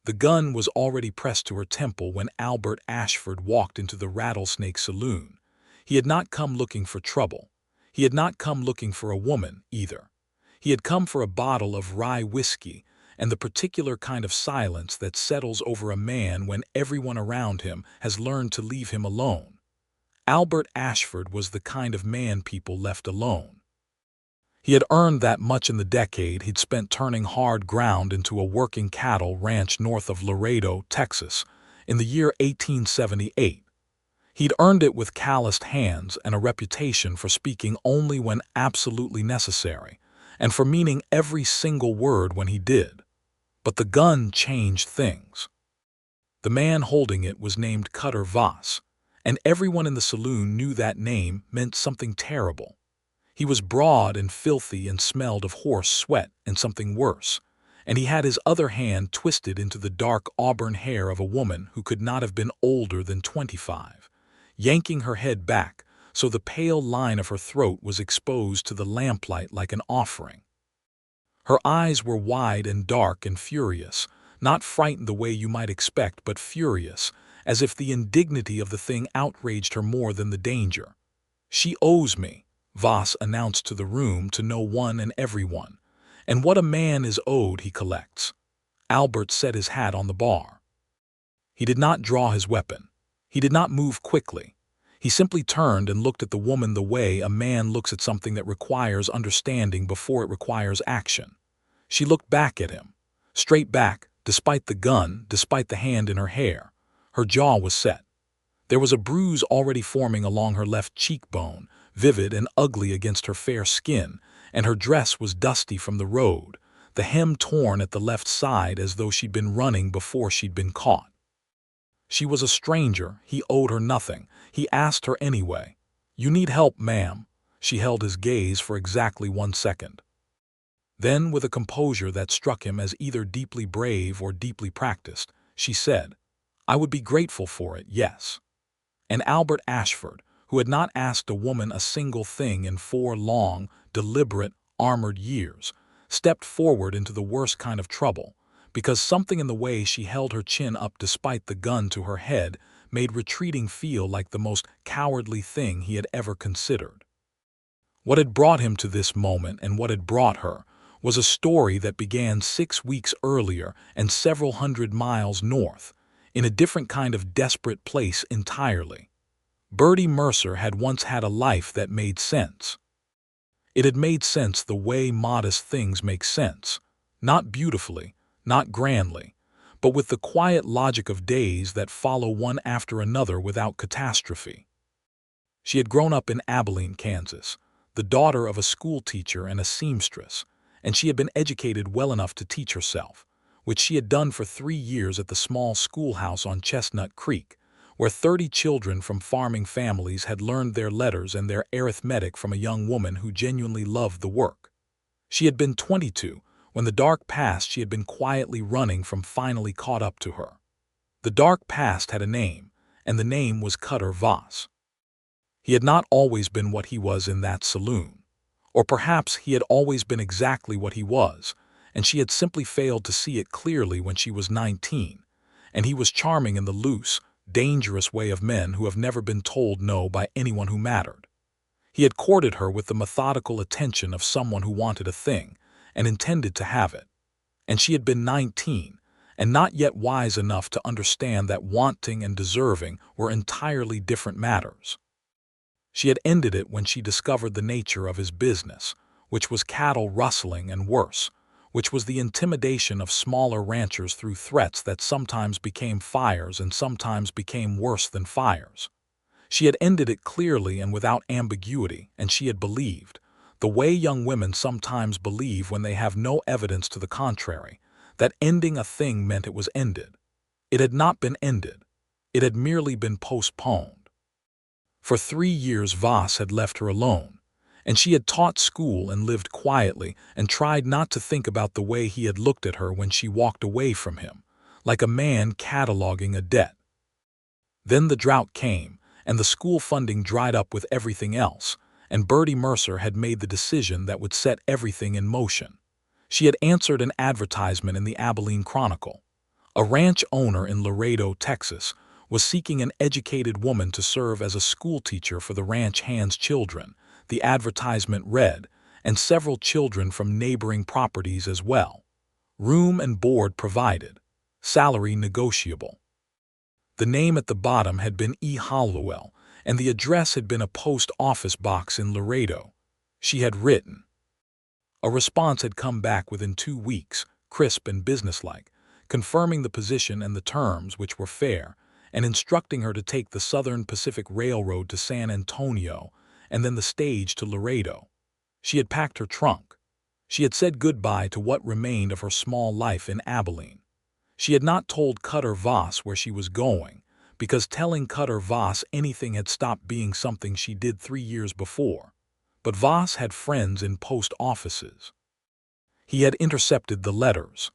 The gun was already pressed to her temple when Albert Ashford walked into the Rattlesnake Saloon. He had not come looking for trouble. He had not come looking for a woman, either. He had come for a bottle of rye whiskey and the particular kind of silence that settles over a man when everyone around him has learned to leave him alone. Albert Ashford was the kind of man people left alone. He had earned that much in the decade he'd spent turning hard ground into a working cattle ranch north of Laredo, Texas, in the year 1878. He'd earned it with calloused hands and a reputation for speaking only when absolutely necessary, and for meaning every single word when he did. But the gun changed things. The man holding it was named Cutter Voss, and everyone in the saloon knew that name meant something terrible. He was broad and filthy and smelled of horse sweat and something worse, and he had his other hand twisted into the dark auburn hair of a woman who could not have been older than 25, yanking her head back so the pale line of her throat was exposed to the lamplight like an offering. Her eyes were wide and dark and furious, not frightened the way you might expect, but furious, as if the indignity of the thing outraged her more than the danger. "She owes me," Voss announced to the room, to no one and everyone. "And what a man is owed he collects." Albert set his hat on the bar. He did not draw his weapon. He did not move quickly. He simply turned and looked at the woman the way a man looks at something that requires understanding before it requires action. She looked back at him, straight back, despite the gun, despite the hand in her hair. Her jaw was set. There was a bruise already forming along her left cheekbone, vivid and ugly against her fair skin, and her dress was dusty from the road, the hem torn at the left side as though she'd been running before she'd been caught. She was a stranger. He owed her nothing. He asked her anyway. "You need help, ma'am." She held his gaze for exactly 1 second. Then, with a composure that struck him as either deeply brave or deeply practiced, she said, "I would be grateful for it, yes." And Albert Ashford, who had not asked a woman a single thing in 4 long, deliberate, armored years, stepped forward into the worst kind of trouble, because something in the way she held her chin up despite the gun to her head made retreating feel like the most cowardly thing he had ever considered. What had brought him to this moment, and what had brought her, was a story that began 6 weeks earlier and several hundred miles north, in a different kind of desperate place entirely. Birdie Mercer had once had a life that made sense. It had made sense the way modest things make sense, not beautifully, not grandly, but with the quiet logic of days that follow one after another without catastrophe. She had grown up in Abilene, Kansas, the daughter of a school teacher and a seamstress, and she had been educated well enough to teach herself, which she had done for 3 years at the small schoolhouse on Chestnut Creek, where 30 children from farming families had learned their letters and their arithmetic from a young woman who genuinely loved the work. She had been 22 when the dark past she had been quietly running from finally caught up to her. The dark past had a name, and the name was Cutter Voss. He had not always been what he was in that saloon. Or perhaps he had always been exactly what he was, and she had simply failed to see it clearly when she was 19, and he was charming in the loose, dangerous way of men who have never been told no by anyone who mattered. He had courted her with the methodical attention of someone who wanted a thing and intended to have it, and she had been 19 and not yet wise enough to understand that wanting and deserving were entirely different matters. She had ended it when she discovered the nature of his business, which was cattle rustling and worse, which was the intimidation of smaller ranchers through threats that sometimes became fires and sometimes became worse than fires. She had ended it clearly and without ambiguity, and she had believed, the way young women sometimes believe when they have no evidence to the contrary, that ending a thing meant it was ended. It had not been ended. It had merely been postponed. For 3 years Voss had left her alone, and she had taught school and lived quietly and tried not to think about the way he had looked at her when she walked away from him, like a man cataloging a debt. Then the drought came, and the school funding dried up with everything else, and Birdie Mercer had made the decision that would set everything in motion. She had answered an advertisement in the Abilene Chronicle. A ranch owner in Laredo, Texas, was seeking an educated woman to serve as a schoolteacher for the ranch hand's children, the advertisement read, and several children from neighboring properties as well. Room and board provided. Salary negotiable. The name at the bottom had been E. Hollowell, and the address had been a post office box in Laredo. She had written. A response had come back within 2 weeks, crisp and businesslike, confirming the position and the terms, which were fair, and instructing her to take the Southern Pacific Railroad to San Antonio and then the stage to Laredo. She had packed her trunk. She had said goodbye to what remained of her small life in Abilene. She had not told Cutter Voss where she was going, because telling Cutter Voss anything had stopped being something she did 3 years before. But Voss had friends in post offices. He had intercepted the letters.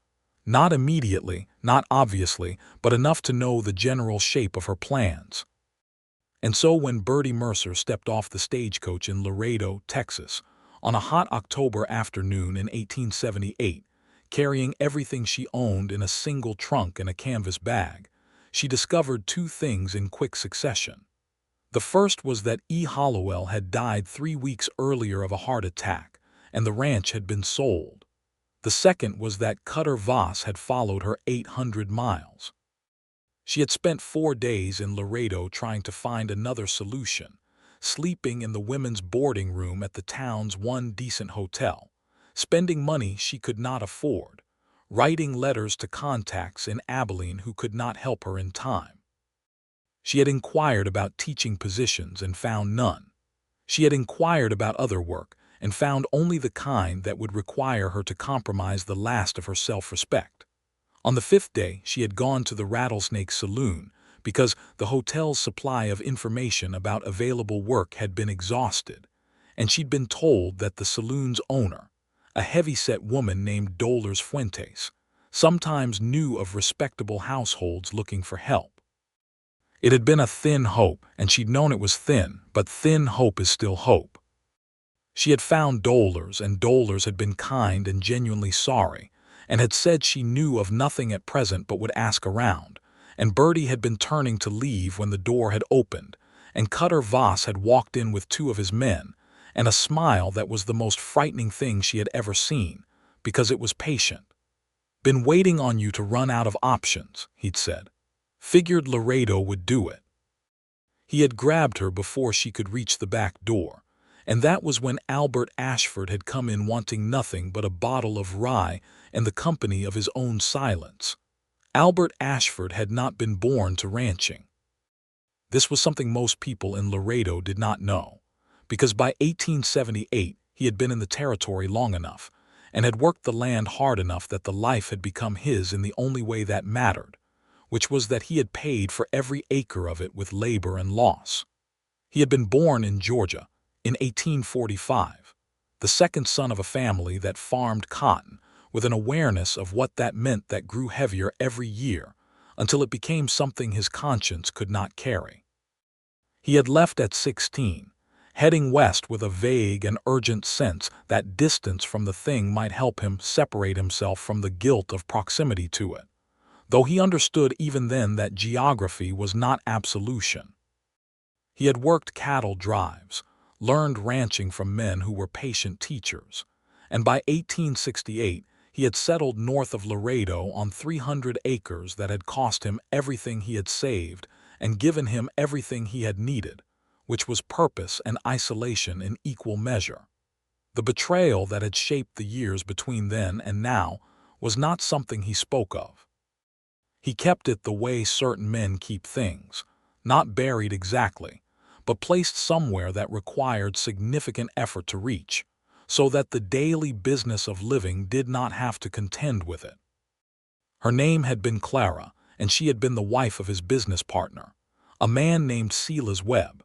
Not immediately, not obviously, but enough to know the general shape of her plans. And so when Birdie Mercer stepped off the stagecoach in Laredo, Texas, on a hot October afternoon in 1878, carrying everything she owned in a single trunk and a canvas bag, she discovered 2 things in quick succession. The first was that E. Hollowell had died 3 weeks earlier of a heart attack, and the ranch had been sold. The second was that Cutter Voss had followed her 800 miles. She had spent 4 days in Laredo trying to find another solution, sleeping in the women's boarding room at the town's one decent hotel, spending money she could not afford, writing letters to contacts in Abilene who could not help her in time. She had inquired about teaching positions and found none. She had inquired about other work and found only the kind that would require her to compromise the last of her self-respect. On the 5th day, she had gone to the Rattlesnake Saloon because the hotel's supply of information about available work had been exhausted, and she'd been told that the saloon's owner, a heavy-set woman named Dolores Fuentes, sometimes knew of respectable households looking for help. It had been a thin hope, and she'd known it was thin, but thin hope is still hope. She had found Dolores, and Dolores had been kind and genuinely sorry, and had said she knew of nothing at present but would ask around, and Birdie had been turning to leave when the door had opened, and Cutter Voss had walked in with 2 of his men, and a smile that was the most frightening thing she had ever seen, because it was patient. "Been waiting on you to run out of options," he'd said. "Figured Laredo would do it." He had grabbed her before she could reach the back door, and that was when Albert Ashford had come in wanting nothing but a bottle of rye and the company of his own silence. Albert Ashford had not been born to ranching. This was something most people in Laredo did not know, because by 1878 he had been in the territory long enough and had worked the land hard enough that the life had become his in the only way that mattered, which was that he had paid for every acre of it with labor and loss. He had been born in Georgia in 1845, the second son of a family that farmed cotton, with an awareness of what that meant that grew heavier every year until it became something his conscience could not carry. He had left at 16, heading west with a vague and urgent sense that distance from the thing might help him separate himself from the guilt of proximity to it, though he understood even then that geography was not absolution. He had worked cattle drives, learned ranching from men who were patient teachers, and by 1868 he had settled north of Laredo on 300 acres that had cost him everything he had saved and given him everything he had needed, which was purpose and isolation in equal measure. The betrayal that had shaped the years between then and now was not something he spoke of. He kept it the way certain men keep things, not buried exactly, but placed somewhere that required significant effort to reach, so that the daily business of living did not have to contend with it. Her name had been Clara, and she had been the wife of his business partner, a man named Silas Webb,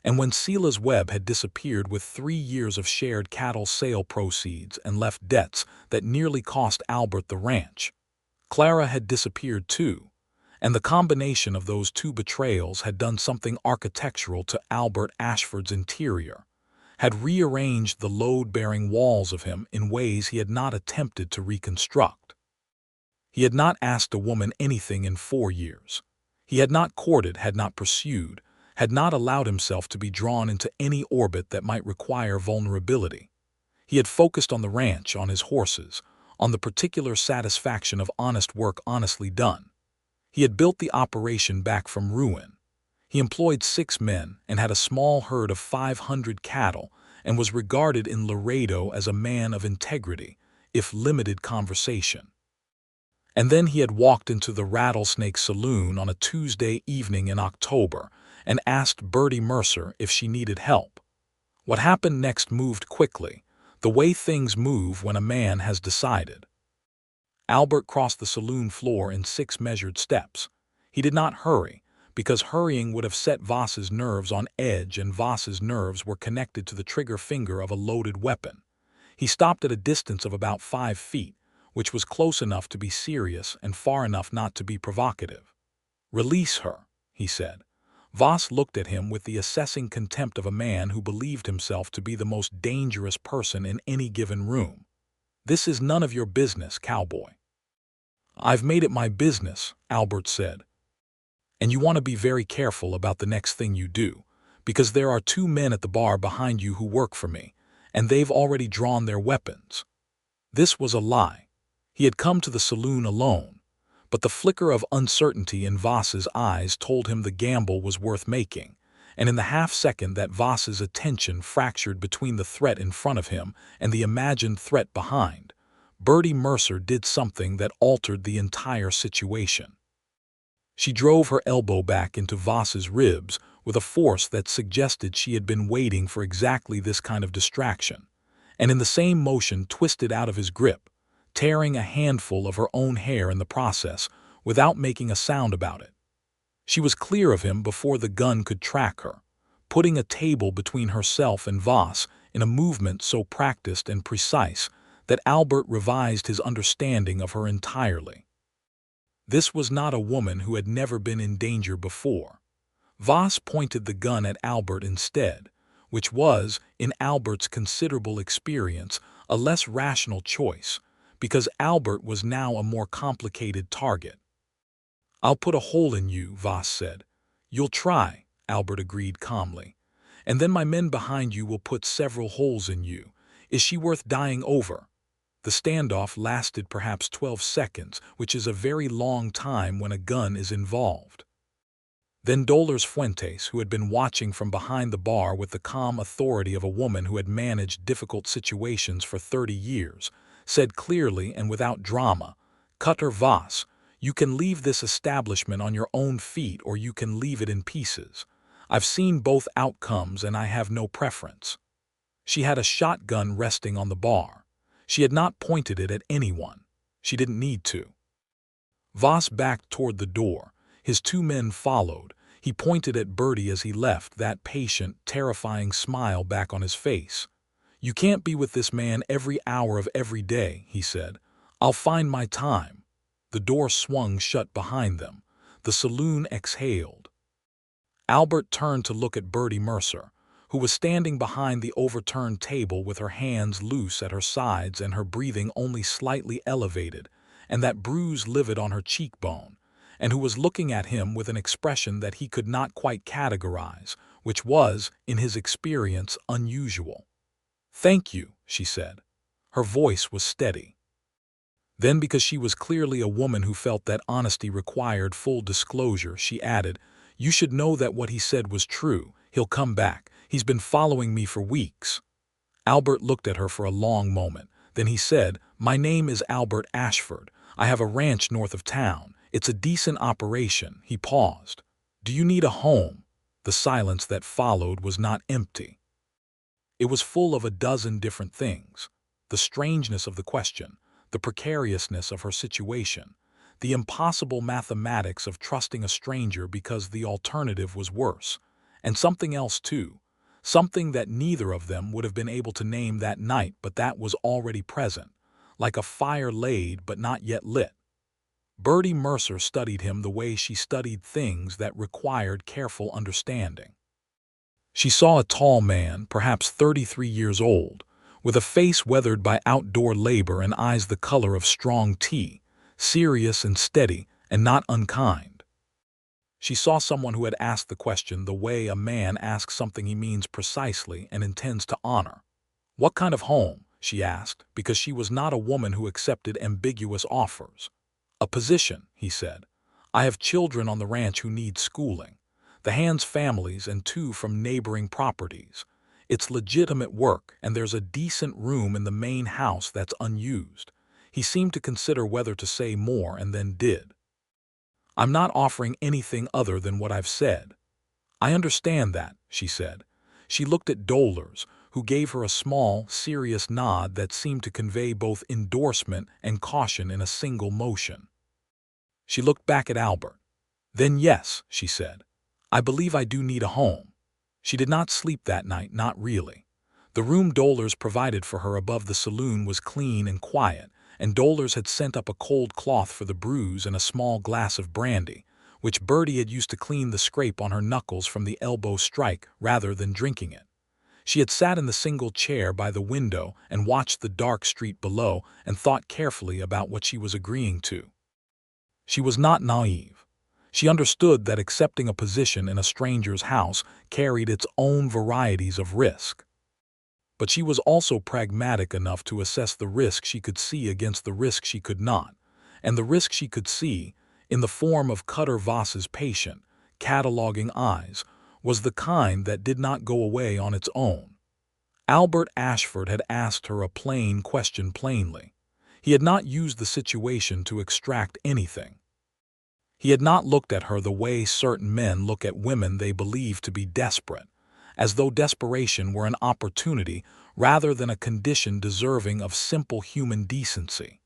and when Silas Webb had disappeared with 3 years of shared cattle sale proceeds and left debts that nearly cost Albert the ranch, Clara had disappeared too, and the combination of those 2 betrayals had done something architectural to Albert Ashford's interior, had rearranged the load-bearing walls of him in ways he had not attempted to reconstruct. He had not asked a woman anything in 4 years. He had not courted, had not pursued, had not allowed himself to be drawn into any orbit that might require vulnerability. He had focused on the ranch, on his horses, on the particular satisfaction of honest work honestly done. He had built the operation back from ruin. He employed 6 men and had a small herd of 500 cattle and was regarded in Laredo as a man of integrity, if limited conversation. And then he had walked into the Rattlesnake Saloon on a Tuesday evening in October and asked Birdie Mercer if she needed help. What happened next moved quickly, the way things move when a man has decided. Albert crossed the saloon floor in 6 measured steps. He did not hurry, because hurrying would have set Voss's nerves on edge, and Voss's nerves were connected to the trigger finger of a loaded weapon. He stopped at a distance of about 5 feet, which was close enough to be serious and far enough not to be provocative. "Release her," he said. Voss looked at him with the assessing contempt of a man who believed himself to be the most dangerous person in any given room. "This is none of your business, cowboy." "I've made it my business," Albert said. "And you want to be very careful about the next thing you do, because there are 2 men at the bar behind you who work for me, and they've already drawn their weapons." This was a lie. He had come to the saloon alone, but the flicker of uncertainty in Voss's eyes told him the gamble was worth making, and in the half-second that Voss's attention fractured between the threat in front of him and the imagined threat behind, Birdie Mercer did something that altered the entire situation. She drove her elbow back into Voss's ribs with a force that suggested she had been waiting for exactly this kind of distraction, and in the same motion twisted out of his grip, tearing a handful of her own hair in the process without making a sound about it. She was clear of him before the gun could track her, putting a table between herself and Voss in a movement so practiced and precise that Albert revised his understanding of her entirely. This was not a woman who had never been in danger before. Voss pointed the gun at Albert instead, which was, in Albert's considerable experience, a less rational choice, because Albert was now a more complicated target. "I'll put a hole in you," Voss said. "You'll try," Albert agreed calmly. "And then my men behind you will put several holes in you. Is she worth dying over?" The standoff lasted perhaps 12 seconds, which is a very long time when a gun is involved. Then Dolores Fuentes, who had been watching from behind the bar with the calm authority of a woman who had managed difficult situations for 30 years, said clearly and without drama, "Cutter Voss, you can leave this establishment on your own feet or you can leave it in pieces. I've seen both outcomes and I have no preference." She had a shotgun resting on the bar. She had not pointed it at anyone. She didn't need to. Voss backed toward the door. His 2 men followed. He pointed at Birdie as he left, that patient, terrifying smile back on his face. "You can't be with this man every hour of every day," he said. "I'll find my time." The door swung shut behind them. The saloon exhaled. Albert turned to look at Birdie Mercer, who was standing behind the overturned table with her hands loose at her sides and her breathing only slightly elevated, and that bruise livid on her cheekbone, and who was looking at him with an expression that he could not quite categorize, which was, in his experience, unusual. "Thank you," she said. Her voice was steady. Then, because she was clearly a woman who felt that honesty required full disclosure, she added, "You should know that what he said was true. He'll come back. He's been following me for weeks." Albert looked at her for a long moment. Then he said, "My name is Albert Ashford. I have a ranch north of town. It's a decent operation." He paused. "Do you need a home?" The silence that followed was not empty. It was full of a dozen different things. The strangeness of the question, the precariousness of her situation, the impossible mathematics of trusting a stranger because the alternative was worse, and something else too, something that neither of them would have been able to name that night, but that was already present, like a fire laid but not yet lit. Birdie Mercer studied him the way she studied things that required careful understanding. She saw a tall man, perhaps 33 years old, with a face weathered by outdoor labor and eyes the color of strong tea, serious and steady and not unkind. She saw someone who had asked the question the way a man asks something he means precisely and intends to honor. "What kind of home?" she asked, because she was not a woman who accepted ambiguous offers. "A position," he said. "I have children on the ranch who need schooling. The Hands families and 2 from neighboring properties. It's legitimate work, and there's a decent room in the main house that's unused." He seemed to consider whether to say more and then did. "I'm not offering anything other than what I've said." "I understand that," she said. She looked at Dolers, who gave her a small, serious nod that seemed to convey both endorsement and caution in a single motion. She looked back at Albert. "Then yes," she said. "I believe I do need a home." She did not sleep that night, not really. The room Dolers provided for her above the saloon was clean and quiet, and Dolers had sent up a cold cloth for the bruise and a small glass of brandy, which Birdie had used to clean the scrape on her knuckles from the elbow strike rather than drinking it. She had sat in the single chair by the window and watched the dark street below and thought carefully about what she was agreeing to. She was not naive. She understood that accepting a position in a stranger's house carried its own varieties of risk. But she was also pragmatic enough to assess the risk she could see against the risk she could not, and the risk she could see, in the form of Cutter Voss's patient, cataloging eyes, was the kind that did not go away on its own. Albert Ashford had asked her a plain question plainly. He had not used the situation to extract anything. He had not looked at her the way certain men look at women they believe to be desperate, as though desperation were an opportunity rather than a condition deserving of simple human decency.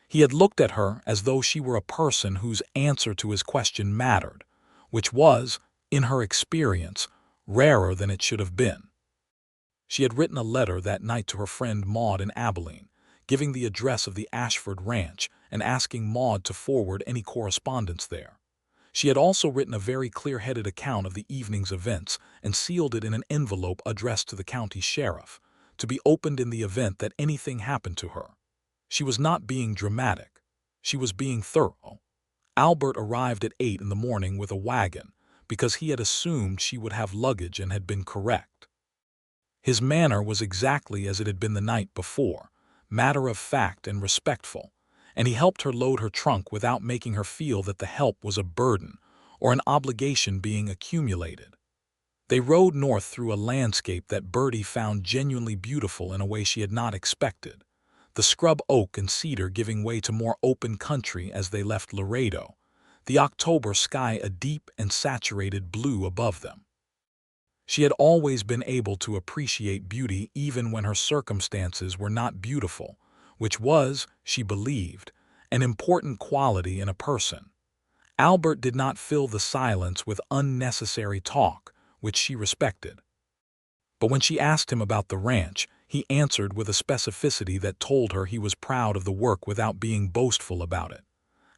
He had looked at her as though she were a person whose answer to his question mattered, which was, in her experience, rarer than it should have been. She had written a letter that night to her friend Maud in Abilene, giving the address of the Ashford Ranch and asking Maud to forward any correspondence there. She had also written a very clear-headed account of the evening's events and sealed it in an envelope addressed to the county sheriff, to be opened in the event that anything happened to her. She was not being dramatic. She was being thorough. Albert arrived at 8 in the morning with a wagon, because he had assumed she would have luggage and had been correct. His manner was exactly as it had been the night before, matter-of-fact and respectful, and he helped her load her trunk without making her feel that the help was a burden or an obligation being accumulated. They rode north through a landscape that Birdie found genuinely beautiful in a way she had not expected, the scrub oak and cedar giving way to more open country as they left Laredo, the October sky a deep and saturated blue above them. She had always been able to appreciate beauty even when her circumstances were not beautiful, which was, she believed, an important quality in a person. Albert did not fill the silence with unnecessary talk, which she respected. But when she asked him about the ranch, he answered with a specificity that told her he was proud of the work without being boastful about it.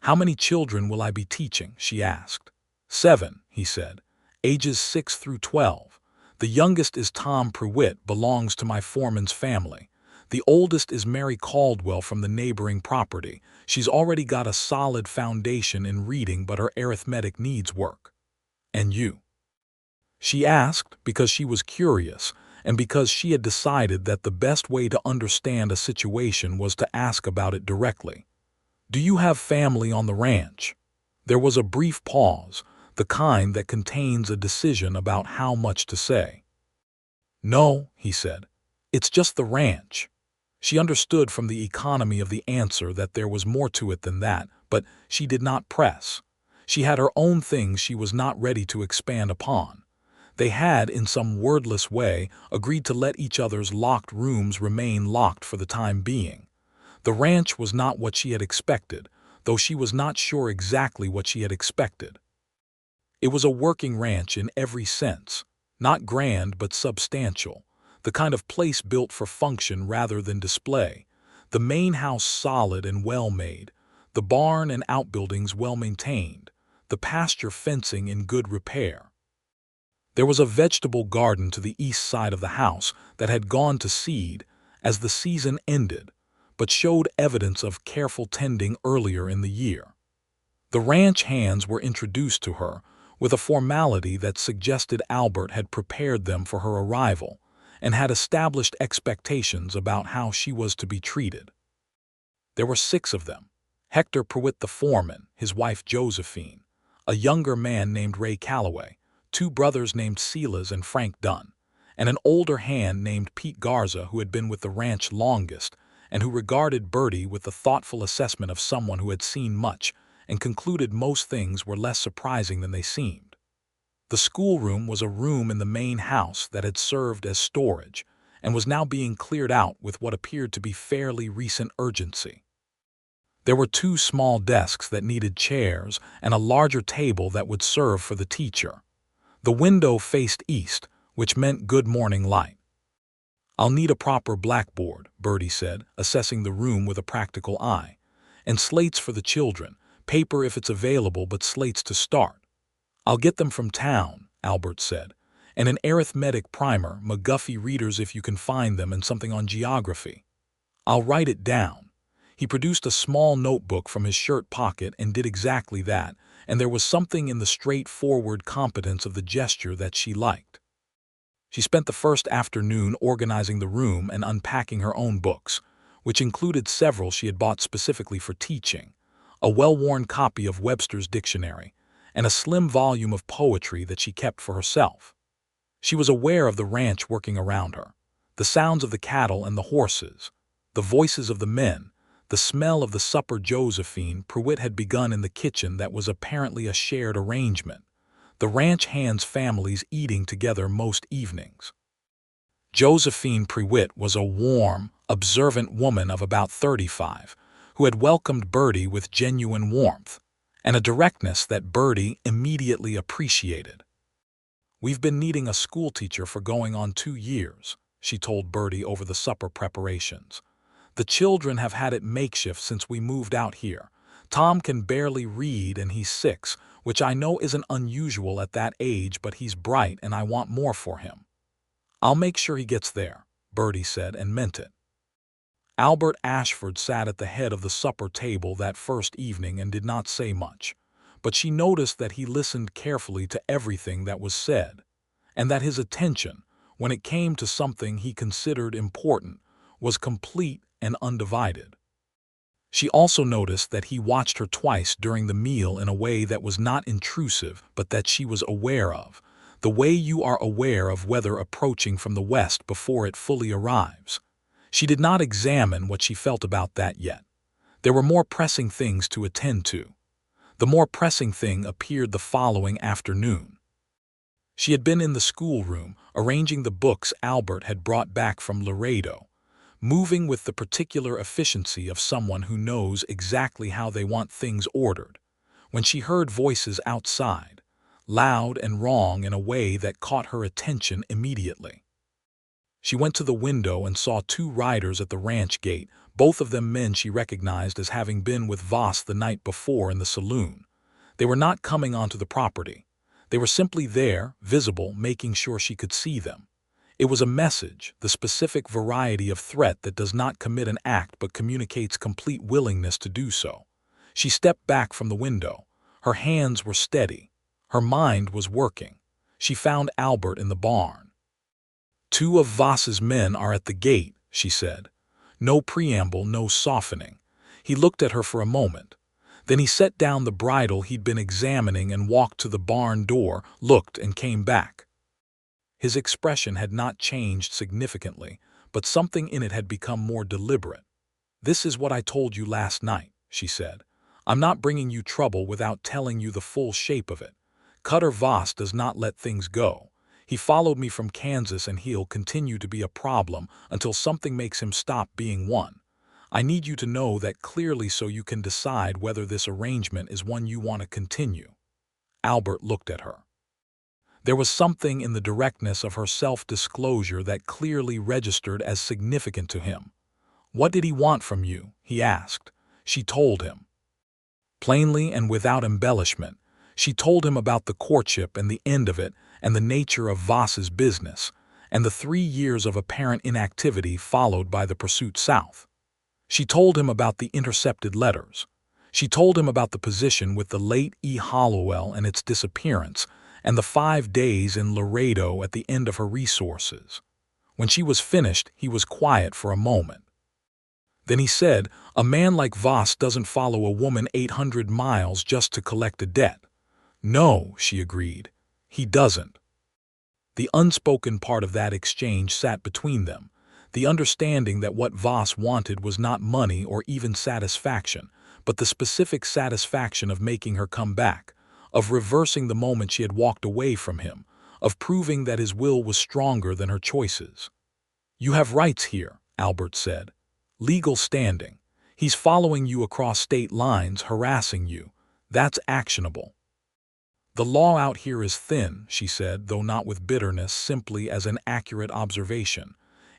"How many children will I be teaching?" she asked. 7, he said, "ages 6 through 12. The youngest is Tom Pruitt, belongs to my foreman's family. The oldest is Mary Caldwell from the neighboring property. She's already got a solid foundation in reading, but her arithmetic needs work." "And you?" she asked, because she was curious, and because she had decided that the best way to understand a situation was to ask about it directly. "Do you have family on the ranch?" There was a brief pause, the kind that contains a decision about how much to say. "No," he said. "It's just the ranch." She understood from the economy of the answer that there was more to it than that, but she did not press. She had her own things she was not ready to expand upon. They had, in some wordless way, agreed to let each other's locked rooms remain locked for the time being. The ranch was not what she had expected, though she was not sure exactly what she had expected. It was a working ranch in every sense, not grand but substantial, the kind of place built for function rather than display, the main house solid and well-made, the barn and outbuildings well-maintained, the pasture fencing in good repair. There was a vegetable garden to the east side of the house that had gone to seed as the season ended, but showed evidence of careful tending earlier in the year. The ranch hands were introduced to her with a formality that suggested Albert had prepared them for her arrival and had established expectations about how she was to be treated. There were 6 of them: Hector Pruitt the foreman, his wife Josephine, a younger man named Ray Calloway, 2 brothers named Silas and Frank Dunn, and an older hand named Pete Garza who had been with the ranch longest and who regarded Birdie with the thoughtful assessment of someone who had seen much and concluded most things were less surprising than they seemed. The schoolroom was a room in the main house that had served as storage and was now being cleared out with what appeared to be fairly recent urgency. There were 2 small desks that needed chairs and a larger table that would serve for the teacher. The window faced east, which meant good morning light. "I'll need a proper blackboard," Birdie said, assessing the room with a practical eye, "and slates for the children, paper if it's available but slates to start." "I'll get them from town," Albert said, "and an arithmetic primer, McGuffey readers if you can find them, and something on geography." "I'll write it down." He produced a small notebook from his shirt pocket and did exactly that, and there was something in the straightforward competence of the gesture that she liked. She spent the first afternoon organizing the room and unpacking her own books, which included several she had bought specifically for teaching, a well-worn copy of Webster's Dictionary, and a slim volume of poetry that she kept for herself. She was aware of the ranch working around her, the sounds of the cattle and the horses, the voices of the men, the smell of the supper Josephine Pruitt had begun in the kitchen that was apparently a shared arrangement, the ranch hands' families eating together most evenings. Josephine Pruitt was a warm, observant woman of about 35, who had welcomed Birdie with genuine warmth and a directness that Birdie immediately appreciated. "We've been needing a schoolteacher for going on 2 years, she told Birdie over the supper preparations. "The children have had it makeshift since we moved out here. Tom can barely read and he's 6, which I know isn't unusual at that age, but he's bright and I want more for him." "I'll make sure he gets there," Birdie said, and meant it. Albert Ashford sat at the head of the supper table that first evening and did not say much, but she noticed that he listened carefully to everything that was said, and that his attention, when it came to something he considered important, was complete and undivided. She also noticed that he watched her twice during the meal in a way that was not intrusive but that she was aware of, the way you are aware of weather approaching from the west before it fully arrives. She did not examine what she felt about that yet. There were more pressing things to attend to. The more pressing thing appeared the following afternoon. She had been in the schoolroom, arranging the books Albert had brought back from Laredo, moving with the particular efficiency of someone who knows exactly how they want things ordered, when she heard voices outside, loud and wrong in a way that caught her attention immediately. She went to the window and saw 2 riders at the ranch gate, both of them men she recognized as having been with Voss the night before in the saloon. They were not coming onto the property. They were simply there, visible, making sure she could see them. It was a message, the specific variety of threat that does not commit an act but communicates complete willingness to do so. She stepped back from the window. Her hands were steady. Her mind was working. She found Albert in the barn. "2 of Voss's men are at the gate," she said. No preamble, no softening. He looked at her for a moment. Then he set down the bridle he'd been examining and walked to the barn door, looked and came back. His expression had not changed significantly, but something in it had become more deliberate. "This is what I told you last night," she said. "I'm not bringing you trouble without telling you the full shape of it. Cutter Voss does not let things go. He followed me from Kansas and he'll continue to be a problem until something makes him stop being one. I need you to know that clearly so you can decide whether this arrangement is one you want to continue." Albert looked at her. There was something in the directness of her self-disclosure that clearly registered as significant to him. "What did he want from you?" he asked. She told him. Plainly and without embellishment, she told him about the courtship and the end of it and the nature of Voss's business, and the 3 years of apparent inactivity followed by the pursuit south. She told him about the intercepted letters. She told him about the position with the late E. Hollowell and its disappearance, and the 5 days in Laredo at the end of her resources. When she was finished, he was quiet for a moment. Then he said, "A man like Voss doesn't follow a woman 800 miles just to collect a debt." "No," she agreed. "He doesn't." The unspoken part of that exchange sat between them, the understanding that what Voss wanted was not money or even satisfaction, but the specific satisfaction of making her come back, of reversing the moment she had walked away from him, of proving that his will was stronger than her choices. "You have rights here," Albert said. "Legal standing. He's following you across state lines, harassing you. That's actionable." "The law out here is thin," she said, though not with bitterness, simply as an accurate observation.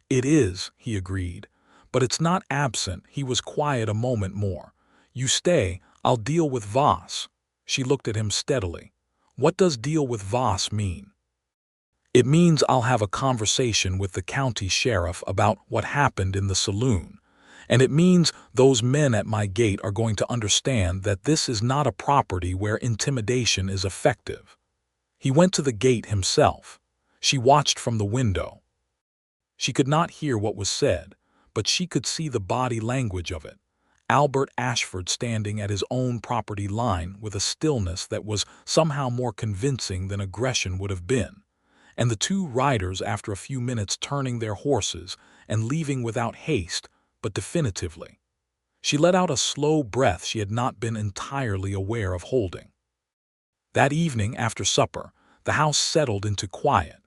"It is," he agreed. "But it's not absent." He was quiet a moment more. "You stay, I'll deal with Voss." She looked at him steadily. "What does deal with Voss mean?" "It means I'll have a conversation with the county sheriff about what happened in the saloon. And it means those men at my gate are going to understand that this is not a property where intimidation is effective." He went to the gate himself. She watched from the window. She could not hear what was said, but she could see the body language of it. Albert Ashford standing at his own property line with a stillness that was somehow more convincing than aggression would have been. And the two riders, after a few minutes, turning their horses and leaving without haste, but definitively. She let out a slow breath she had not been entirely aware of holding. That evening, after supper, the house settled into quiet.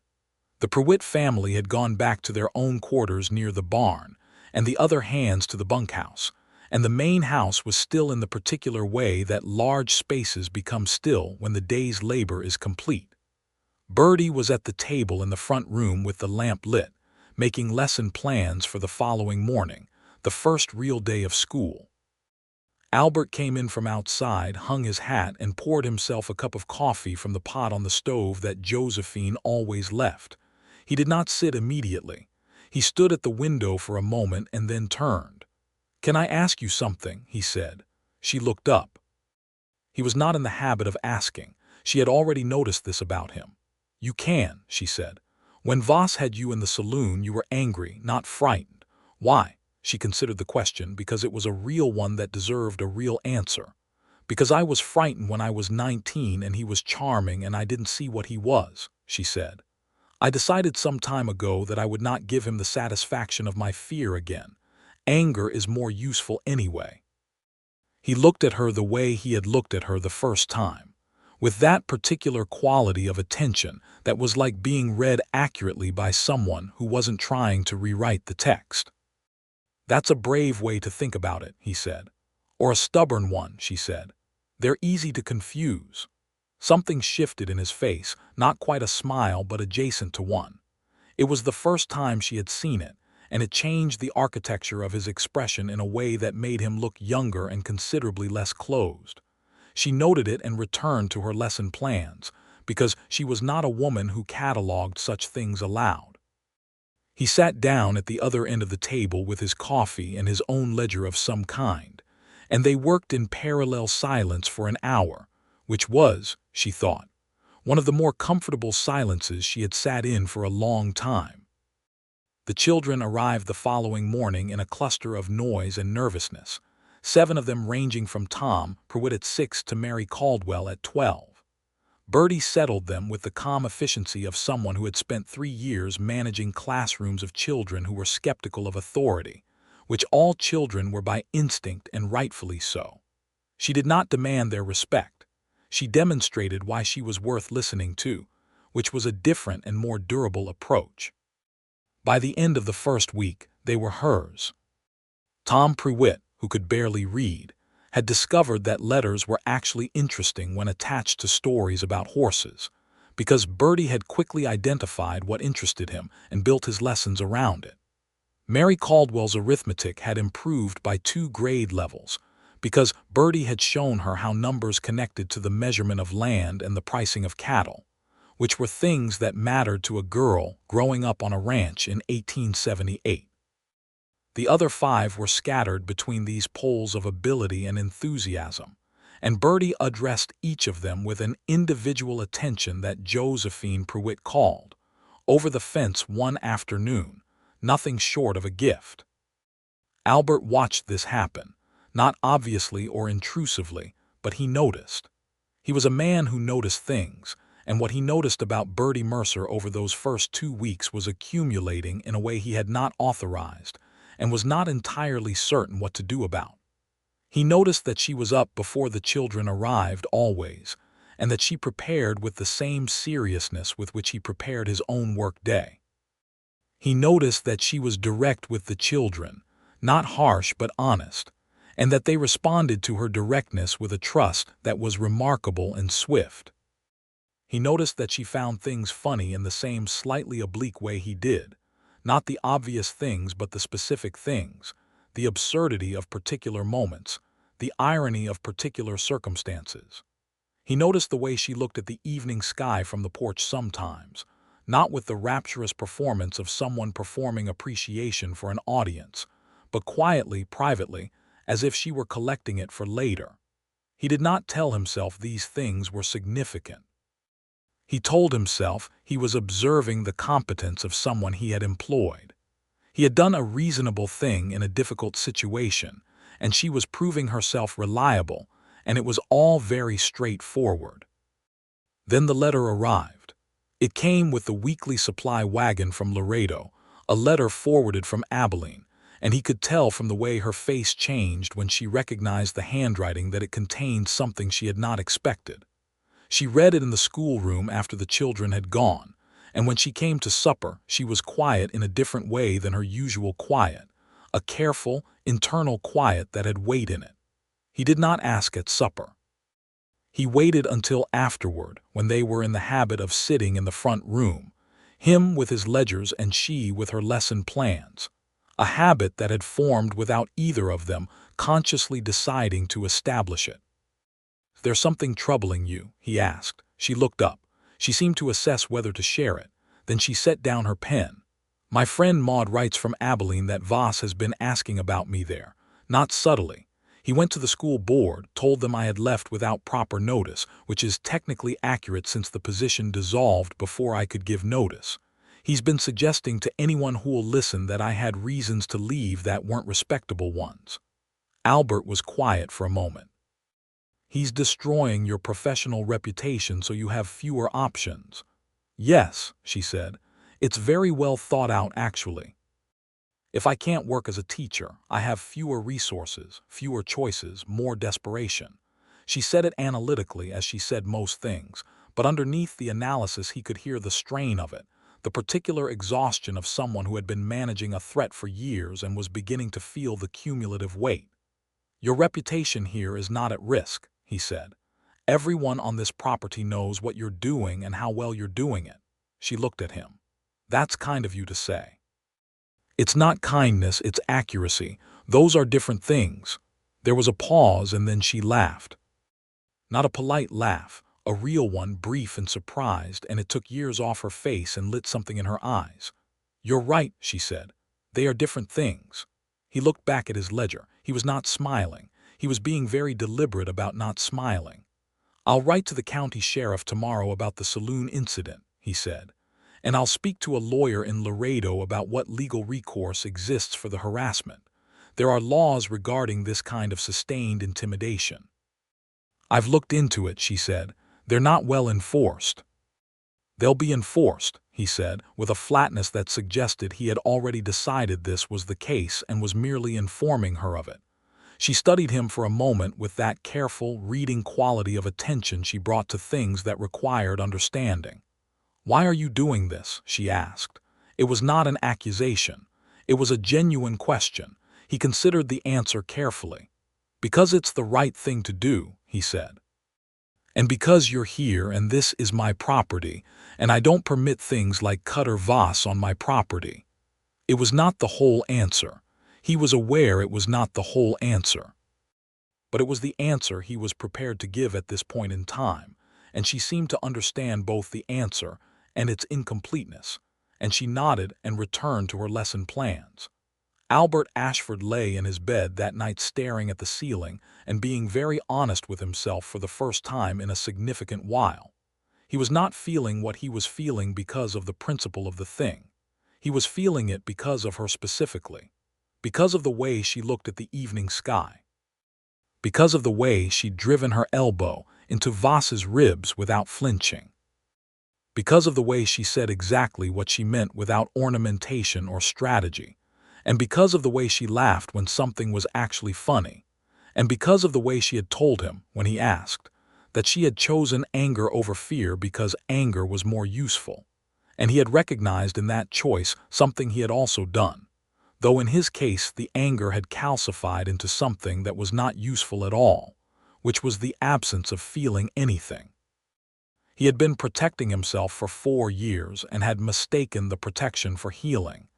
The Prewitt family had gone back to their own quarters near the barn, and the other hands to the bunkhouse, and the main house was still in the particular way that large spaces become still when the day's labor is complete. Birdie was at the table in the front room with the lamp lit, making lesson plans for the following morning, the first real day of school. Albert came in from outside, hung his hat, and poured himself a cup of coffee from the pot on the stove that Josephine always left. He did not sit immediately. He stood at the window for a moment and then turned. "Can I ask you something?" he said. She looked up. He was not in the habit of asking. She had already noticed this about him. "You can," she said. "When Voss had you in the saloon, you were angry, not frightened. Why?" She considered the question because it was a real one that deserved a real answer. "Because I was frightened when I was 19 and he was charming and I didn't see what he was," she said. "I decided some time ago that I would not give him the satisfaction of my fear again. Anger is more useful anyway." He looked at her the way he had looked at her the first time, with that particular quality of attention that was like being read accurately by someone who wasn't trying to rewrite the text. "That's a brave way to think about it," he said. "Or a stubborn one," she said. "They're easy to confuse." Something shifted in his face, not quite a smile but adjacent to one. It was the first time she had seen it, and it changed the architecture of his expression in a way that made him look younger and considerably less closed. She noted it and returned to her lesson plans, because she was not a woman who catalogued such things aloud. He sat down at the other end of the table with his coffee and his own ledger of some kind, and they worked in parallel silence for an hour, which was, she thought, one of the more comfortable silences she had sat in for a long time. The children arrived the following morning in a cluster of noise and nervousness, 7 of them ranging from Tom Prewitt at 6 to Mary Caldwell at 12. Birdie settled them with the calm efficiency of someone who had spent 3 years managing classrooms of children who were skeptical of authority, which all children were by instinct and rightfully so. She did not demand their respect. She demonstrated why she was worth listening to, which was a different and more durable approach. By the end of the first week, they were hers. Tom Prewitt, who could barely read, had discovered that letters were actually interesting when attached to stories about horses, because Birdie had quickly identified what interested him and built his lessons around it. Mary Caldwell's arithmetic had improved by 2 grade levels, because Birdie had shown her how numbers connected to the measurement of land and the pricing of cattle, which were things that mattered to a girl growing up on a ranch in 1878. The other 5 were scattered between these poles of ability and enthusiasm, and Birdie addressed each of them with an individual attention that Josephine Pruitt called, over the fence one afternoon, nothing short of a gift. Albert watched this happen, not obviously or intrusively, but he noticed. He was a man who noticed things, and what he noticed about Birdie Mercer over those first 2 weeks was accumulating in a way he had not authorized and was not entirely certain what to do about. He noticed that she was up before the children arrived always, and that she prepared with the same seriousness with which he prepared his own work day. He noticed that she was direct with the children, not harsh but honest, and that they responded to her directness with a trust that was remarkable and swift. He noticed that she found things funny in the same slightly oblique way he did, not the obvious things but the specific things, the absurdity of particular moments, the irony of particular circumstances. He noticed the way she looked at the evening sky from the porch sometimes, not with the rapturous performance of someone performing appreciation for an audience, but quietly, privately, as if she were collecting it for later. He did not tell himself these things were significant. He told himself he was observing the competence of someone he had employed. He had done a reasonable thing in a difficult situation, and she was proving herself reliable, and it was all very straightforward. Then the letter arrived. It came with the weekly supply wagon from Laredo, a letter forwarded from Abilene, and he could tell from the way her face changed when she recognized the handwriting that it contained something she had not expected. She read it in the schoolroom after the children had gone, and when she came to supper, she was quiet in a different way than her usual quiet, a careful, internal quiet that had weight in it. He did not ask at supper. He waited until afterward, when they were in the habit of sitting in the front room, him with his ledgers and she with her lesson plans, a habit that had formed without either of them consciously deciding to establish it. "There's something troubling you?" he asked. She looked up. She seemed to assess whether to share it. Then she set down her pen. "My friend Maud writes from Abilene that Voss has been asking about me there, not subtly. He went to the school board, told them I had left without proper notice, which is technically accurate since the position dissolved before I could give notice. He's been suggesting to anyone who'll listen that I had reasons to leave that weren't respectable ones." Albert was quiet for a moment. "He's destroying your professional reputation so you have fewer options." "Yes," she said. "It's very well thought out, actually. If I can't work as a teacher, I have fewer resources, fewer choices, more desperation." She said it analytically as she said most things, but underneath the analysis he could hear the strain of it, the particular exhaustion of someone who had been managing a threat for years and was beginning to feel the cumulative weight. "Your reputation here is not at risk," he said. "Everyone on this property knows what you're doing and how well you're doing it." She looked at him. "That's kind of you to say." "It's not kindness, it's accuracy. Those are different things." There was a pause and then she laughed. Not a polite laugh, a real one, brief and surprised, and it took years off her face and lit something in her eyes. "You're right," she said. "They are different things." He looked back at his ledger. He was not smiling. He was being very deliberate about not smiling. "I'll write to the county sheriff tomorrow about the saloon incident," he said. "And I'll speak to a lawyer in Laredo about what legal recourse exists for the harassment. There are laws regarding this kind of sustained intimidation." "I've looked into it," she said. "They're not well enforced." "They'll be enforced," he said, with a flatness that suggested he had already decided this was the case and was merely informing her of it. She studied him for a moment with that careful, reading quality of attention she brought to things that required understanding. "Why are you doing this?" she asked. It was not an accusation. It was a genuine question. He considered the answer carefully. "Because it's the right thing to do," he said. "And because you're here and this is my property, and I don't permit things like Cutter Voss on my property." It was not the whole answer. He was aware it was not the whole answer. But it was the answer he was prepared to give at this point in time, and she seemed to understand both the answer and its incompleteness, and she nodded and returned to her lesson plans. Albert Ashford lay in his bed that night staring at the ceiling and being very honest with himself for the first time in a significant while. He was not feeling what he was feeling because of the principle of the thing. He was feeling it because of her specifically, because of the way she looked at the evening sky, because of the way she'd driven her elbow into Voss's ribs without flinching, because of the way she said exactly what she meant without ornamentation or strategy, and because of the way she laughed when something was actually funny, and because of the way she had told him, when he asked, that she had chosen anger over fear because anger was more useful, and he had recognized in that choice something he had also done, though in his case the anger had calcified into something that was not useful at all, which was the absence of feeling anything. He had been protecting himself for 4 years and had mistaken the protection for healing.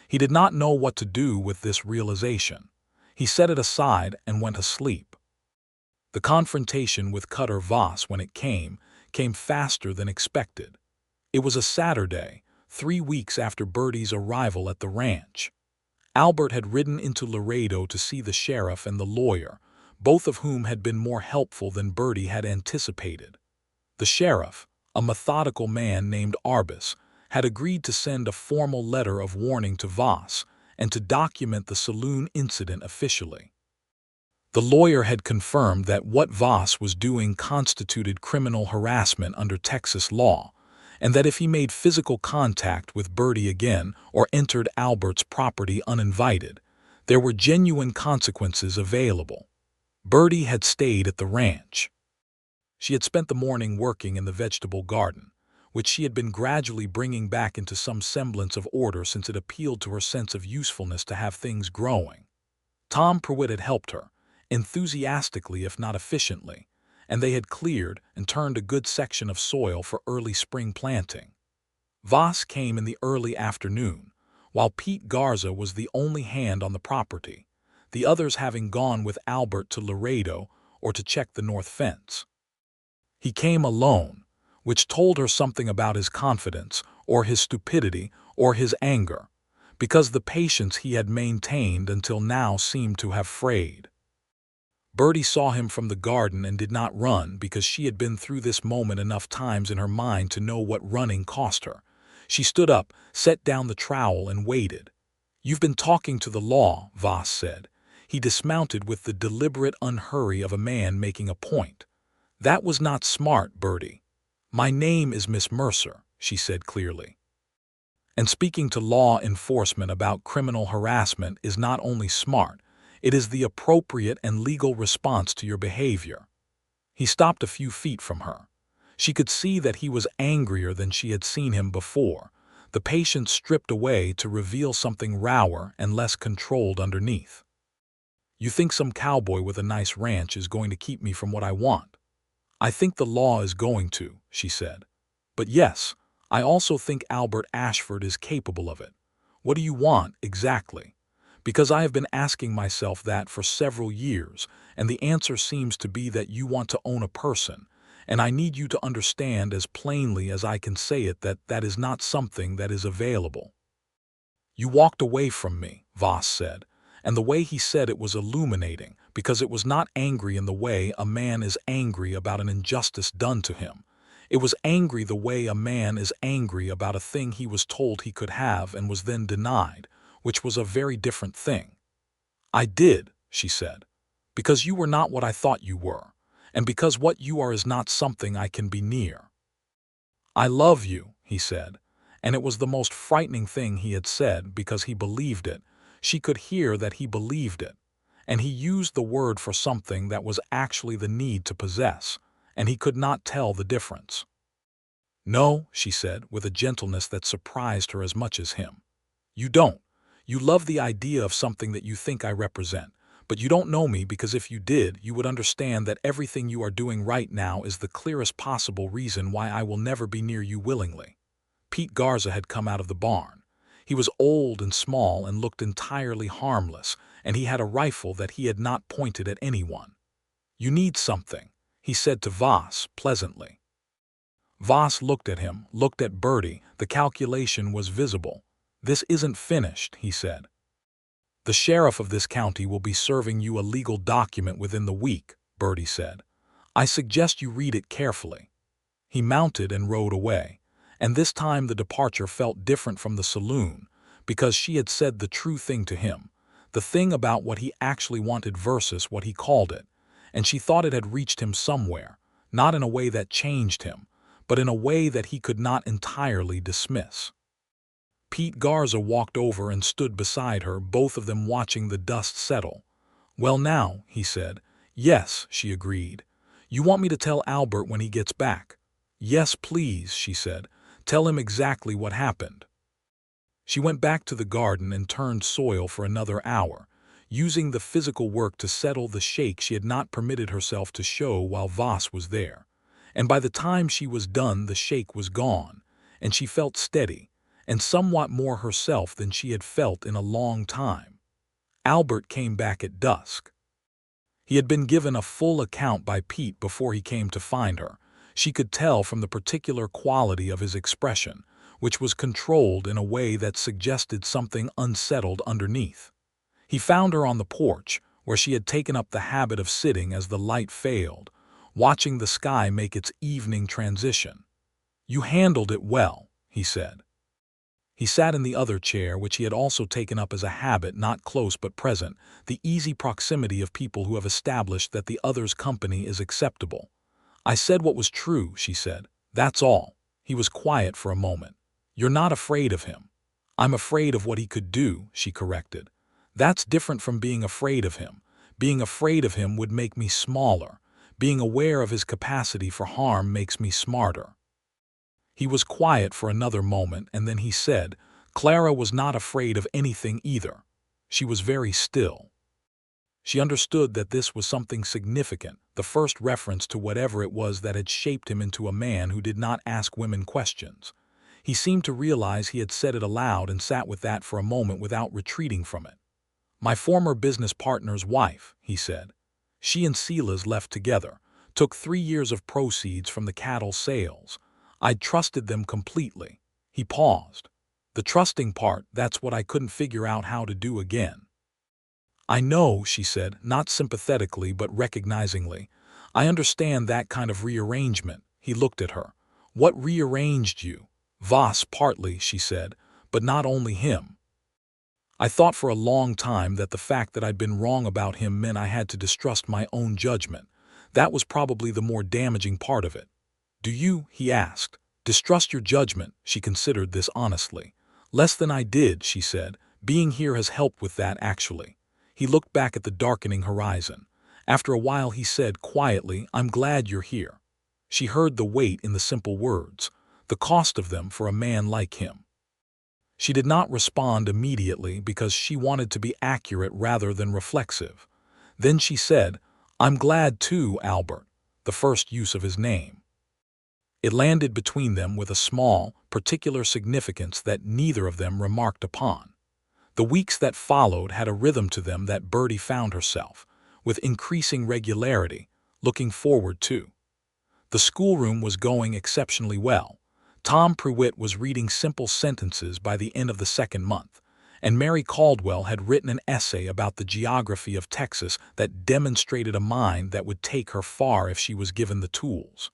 He did not know what to do with this realization. He set it aside and went asleep. The confrontation with Cutter Voss, when it came faster than expected. It was a Saturday, 3 weeks after Birdie's arrival at the ranch. Albert had ridden into Laredo to see the sheriff and the lawyer, both of whom had been more helpful than Birdie had anticipated. The sheriff, a methodical man named Arbus, had agreed to send a formal letter of warning to Voss and to document the saloon incident officially. The lawyer had confirmed that what Voss was doing constituted criminal harassment under Texas law, and that if he made physical contact with Birdie again or entered Albert's property uninvited, there were genuine consequences available. Birdie had stayed at the ranch. She had spent the morning working in the vegetable garden, which she had been gradually bringing back into some semblance of order since it appealed to her sense of usefulness to have things growing. Tom Pruitt had helped her, enthusiastically if not efficiently, and they had cleared and turned a good section of soil for early spring planting. Voss came in the early afternoon, while Pete Garza was the only hand on the property, the others having gone with Albert to Laredo or to check the north fence. He came alone, which told her something about his confidence, or his stupidity, or his anger, because the patience he had maintained until now seemed to have frayed. Birdie saw him from the garden and did not run because she had been through this moment enough times in her mind to know what running cost her. She stood up, set down the trowel, and waited. "You've been talking to the law," Voss said. He dismounted with the deliberate unhurry of a man making a point. "That was not smart, Birdie." "My name is Miss Mercer," she said clearly. "And speaking to law enforcement about criminal harassment is not only smart, it is the appropriate and legal response to your behavior." He stopped a few feet from her. She could see that he was angrier than she had seen him before, the patience stripped away to reveal something rower and less controlled underneath. "You think some cowboy with a nice ranch is going to keep me from what I want?" "I think the law is going to," she said. "But yes, I also think Albert Ashford is capable of it. What do you want, exactly? Because I have been asking myself that for several years, and the answer seems to be that you want to own a person, and I need you to understand as plainly as I can say it that that is not something that is available." "You walked away from me," Voss said, and the way he said it was illuminating, because it was not angry in the way a man is angry about an injustice done to him. It was angry the way a man is angry about a thing he was told he could have and was then denied, which was a very different thing. "I did," she said, "because you were not what I thought you were, and because what you are is not something I can be near." "I love you," he said, and it was the most frightening thing he had said because he believed it. She could hear that he believed it, and he used the word for something that was actually the need to possess, and he could not tell the difference. "No," she said, with a gentleness that surprised her as much as him. "You don't. You love the idea of something that you think I represent, but you don't know me because if you did, you would understand that everything you are doing right now is the clearest possible reason why I will never be near you willingly." Pete Garza had come out of the barn. He was old and small and looked entirely harmless, and he had a rifle that he had not pointed at anyone. "You need something," he said to Voss pleasantly. Voss looked at him, looked at Birdie. The calculation was visible. "This isn't finished," he said. "The sheriff of this county will be serving you a legal document within the week," Birdie said. "I suggest you read it carefully." He mounted and rode away, and this time the departure felt different from the saloon, because she had said the true thing to him, the thing about what he actually wanted versus what he called it, and she thought it had reached him somewhere, not in a way that changed him, but in a way that he could not entirely dismiss. Pete Garza walked over and stood beside her, both of them watching the dust settle. "Well now," he said. "Yes," she agreed. "You want me to tell Albert when he gets back?" "Yes, please," she said. "Tell him exactly what happened." She went back to the garden and turned soil for another hour, using the physical work to settle the shake she had not permitted herself to show while Voss was there. And by the time she was done, the shake was gone, and she felt steady, and somewhat more herself than she had felt in a long time. Albert came back at dusk. He had been given a full account by Pete before he came to find her. She could tell from the particular quality of his expression, which was controlled in a way that suggested something unsettled underneath. He found her on the porch, where she had taken up the habit of sitting as the light failed, watching the sky make its evening transition. "You handled it well," he said. He sat in the other chair, which he had also taken up as a habit, not close but present, the easy proximity of people who have established that the other's company is acceptable. "I said what was true," she said. "That's all." He was quiet for a moment. "You're not afraid of him." "I'm afraid of what he could do," she corrected. "That's different from being afraid of him. Being afraid of him would make me smaller. Being aware of his capacity for harm makes me smarter." He was quiet for another moment, and then he said, "Clara was not afraid of anything either. She was very still." She understood that this was something significant, the first reference to whatever it was that had shaped him into a man who did not ask women questions. He seemed to realize he had said it aloud and sat with that for a moment without retreating from it. "My former business partner's wife," he said. "She and Sela's left together, took 3 years of proceeds from the cattle sales. I'd trusted them completely." He paused. "The trusting part, that's what I couldn't figure out how to do again." "I know," she said, not sympathetically but recognizingly. "I understand that kind of rearrangement." He looked at her. "What rearranged you?" "Voss, partly," she said, "but not only him. I thought for a long time that the fact that I'd been wrong about him meant I had to distrust my own judgment. That was probably the more damaging part of it." "Do you," he asked, "distrust your judgment?" She considered this honestly. "Less than I did," she said. "Being here has helped with that, actually." He looked back at the darkening horizon. After a while he said quietly, "I'm glad you're here." She heard the weight in the simple words, the cost of them for a man like him. She did not respond immediately because she wanted to be accurate rather than reflexive. Then she said, "I'm glad too, Albert," the first use of his name. It landed between them with a small, particular significance that neither of them remarked upon. The weeks that followed had a rhythm to them that Birdie found herself, with increasing regularity, looking forward to. The schoolroom was going exceptionally well. Tom Pruitt was reading simple sentences by the end of the second month, and Mary Caldwell had written an essay about the geography of Texas that demonstrated a mind that would take her far if she was given the tools.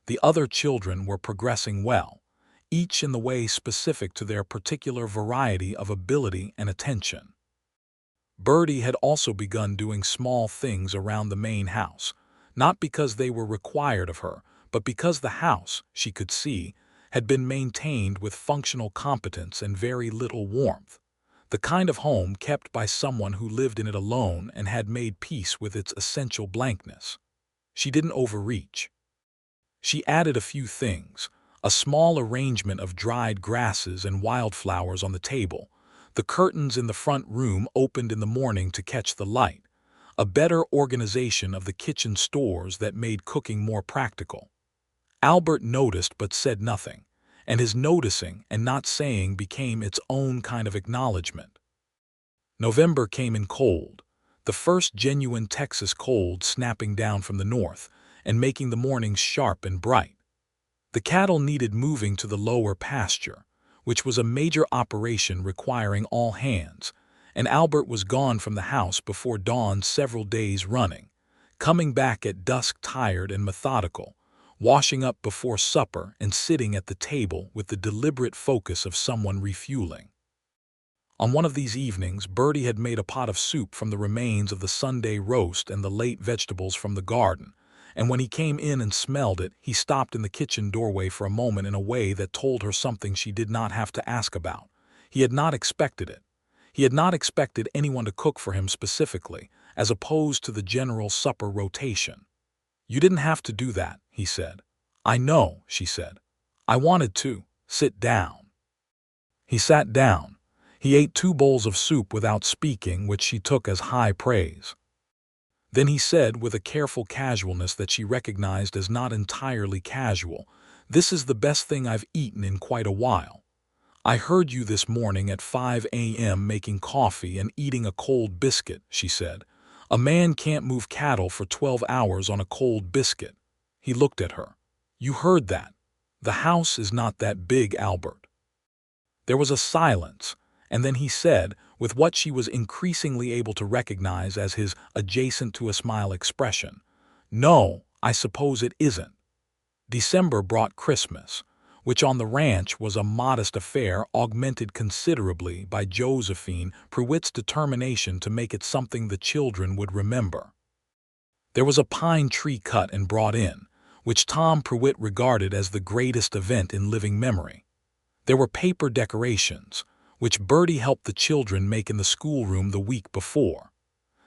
The other children were progressing well, each in the way specific to their particular variety of ability and attention. Birdie had also begun doing small things around the main house, not because they were required of her, but because the house, she could see, had been maintained with functional competence and very little warmth, the kind of home kept by someone who lived in it alone and had made peace with its essential blankness. She didn't overreach. She added a few things, a small arrangement of dried grasses and wildflowers on the table, the curtains in the front room opened in the morning to catch the light, a better organization of the kitchen stores that made cooking more practical. Albert noticed but said nothing, and his noticing and not saying became its own kind of acknowledgement. November came in cold, the first genuine Texas cold snapping down from the north and making the mornings sharp and bright. The cattle needed moving to the lower pasture, which was a major operation requiring all hands, And Albert was gone from the house before dawn several days running, coming back at dusk tired and methodical, washing up before supper and sitting at the table with the deliberate focus of someone refueling. On one of these evenings, Birdie had made a pot of soup from the remains of the Sunday roast and the late vegetables from the garden, and when he came in and smelled it, he stopped in the kitchen doorway for a moment in a way that told her something she did not have to ask about. He had not expected it. He had not expected anyone to cook for him specifically, as opposed to the general supper rotation. "You didn't have to do that," he said. "I know," she said. "I wanted to. Sit down." He sat down. He ate 2 bowls of soup without speaking, which she took as high praise. Then he said, with a careful casualness that she recognized as not entirely casual, "This is the best thing I've eaten in quite a while. I heard you this morning at 5 a.m. making coffee and eating a cold biscuit," she said. "A man can't move cattle for 12 hours on a cold biscuit." He looked at her. "You heard that. The house is not that big, Albert." There was a silence, and then he said, with what she was increasingly able to recognize as his adjacent-to-a-smile expression, "No, I suppose it isn't." December brought Christmas, which on the ranch was a modest affair augmented considerably by Josephine Pruitt's determination to make it something the children would remember. There was a pine tree cut and brought in, which Tom Pruitt regarded as the greatest event in living memory. There were paper decorations, which Birdie helped the children make in the schoolroom the week before.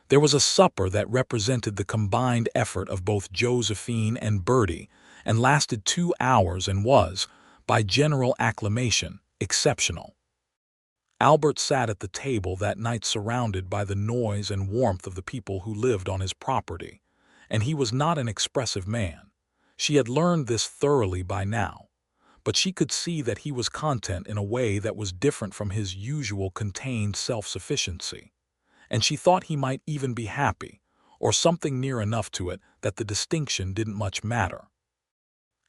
There was a supper that represented the combined effort of both Josephine and Birdie and lasted 2 hours and was, by general acclamation, exceptional. Albert sat at the table that night surrounded by the noise and warmth of the people who lived on his property, and he was not an expressive man. She had learned this thoroughly by now, but she could see that he was content in a way that was different from his usual contained self-sufficiency, and she thought he might even be happy, or something near enough to it that the distinction didn't much matter.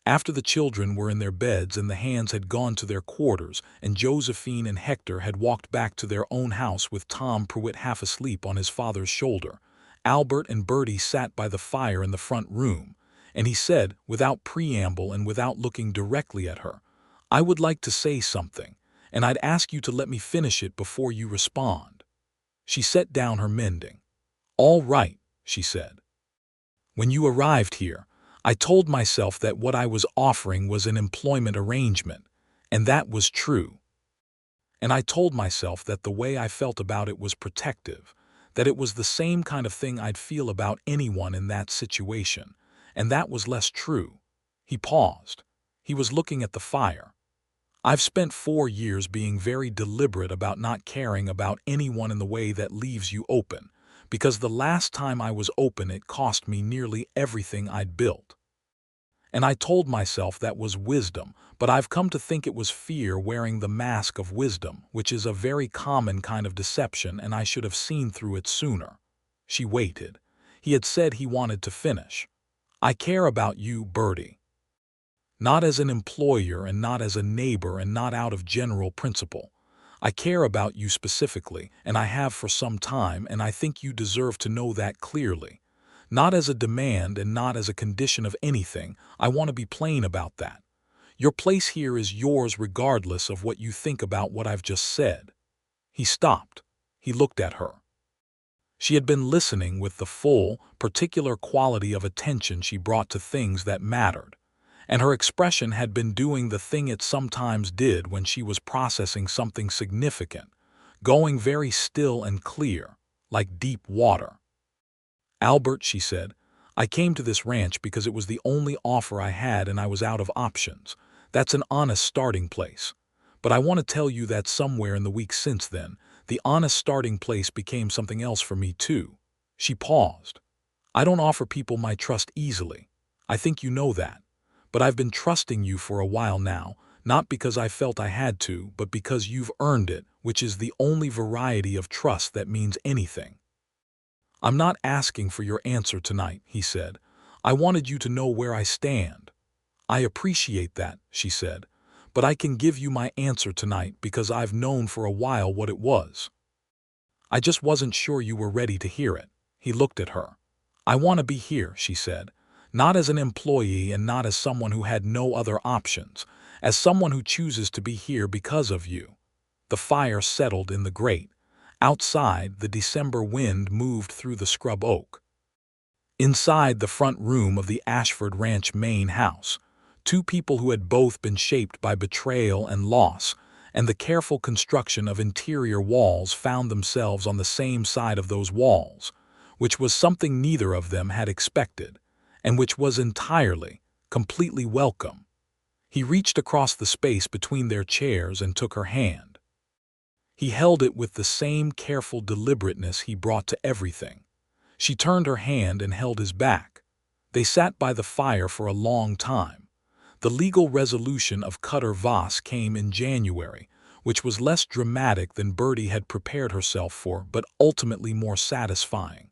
After the children were in their beds and the hands had gone to their quarters and Josephine and Hector had walked back to their own house with Tom Pruitt half asleep on his father's shoulder, Albert and Birdie sat by the fire in the front room, and he said, without preamble and without looking directly at her, "I would like to say something, and I'd ask you to let me finish it before you respond." She set down her mending. "All right," she said. "When you arrived here, I told myself that what I was offering was an employment arrangement, and that was true. And I told myself that the way I felt about it was protective, that it was the same kind of thing I'd feel about anyone in that situation, and that was less true." He paused. He was looking at the fire. "I've spent 4 years being very deliberate about not caring about anyone in the way that leaves you open, because the last time I was open it cost me nearly everything I'd built. And I told myself that was wisdom, but I've come to think it was fear wearing the mask of wisdom, which is a very common kind of deception, and I should have seen through it sooner." She waited. He had said he wanted to finish. "I care about you, Birdie. Not as an employer and not as a neighbor and not out of general principle. I care about you specifically, and I have for some time, and I think you deserve to know that clearly. Not as a demand and not as a condition of anything. I want to be plain about that. Your place here is yours regardless of what you think about what I've just said." He stopped. He looked at her. She had been listening with the full, particular quality of attention she brought to things that mattered, and her expression had been doing the thing it sometimes did when she was processing something significant, going very still and clear, like deep water. "Albert," she said, "I came to this ranch because it was the only offer I had and I was out of options. That's an honest starting place. But I want to tell you that somewhere in the weeks since then, the honest starting place became something else for me too." She paused. "I don't offer people my trust easily. I think you know that. But I've been trusting you for a while now, not because I felt I had to, but because you've earned it, which is the only variety of trust that means anything." "I'm not asking for your answer tonight," he said. "I wanted you to know where I stand." "I appreciate that," she said, "but I can give you my answer tonight because I've known for a while what it was." I just wasn't sure you were ready to hear it." He looked at her. "I want to be here," she said. "Not as an employee and not as someone who had no other options, as someone who chooses to be here because of you." The fire settled in the grate. Outside, the December wind moved through the scrub oak. Inside the front room of the Ashford Ranch main house, two people who had both been shaped by betrayal and loss and the careful construction of interior walls found themselves on the same side of those walls, which was something neither of them had expected, and which was entirely, completely welcome. He reached across the space between their chairs and took her hand. He held it with the same careful deliberateness he brought to everything. She turned her hand and held his back. They sat by the fire for a long time. The legal resolution of Cutter Voss came in January, which was less dramatic than Birdie had prepared herself for, but ultimately more satisfying.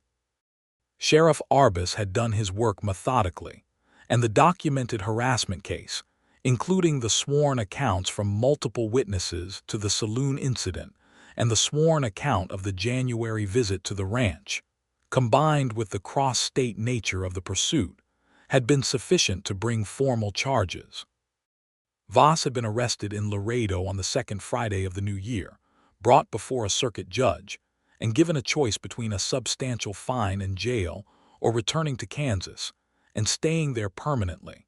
Sheriff Arbus had done his work methodically, and the documented harassment case, including the sworn accounts from multiple witnesses to the saloon incident and the sworn account of the January visit to the ranch, combined with the cross-state nature of the pursuit, had been sufficient to bring formal charges. Voss had been arrested in Laredo on the second Friday of the new year, brought before a circuit judge, and given a choice between a substantial fine and jail or returning to Kansas and staying there permanently.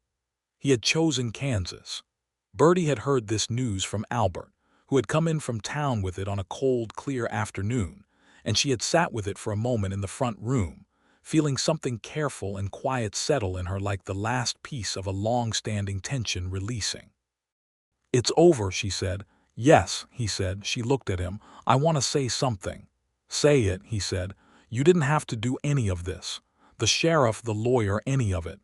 He had chosen Kansas. Birdie had heard this news from Albert, who had come in from town with it on a cold, clear afternoon, and she had sat with it for a moment in the front room, feeling something careful and quiet settle in her like the last piece of a long-standing tension releasing. "It's over," she said. "Yes," he said. She looked at him. "I want to say something." "Say it," he said. "You didn't have to do any of this. The sheriff, the lawyer, any of it.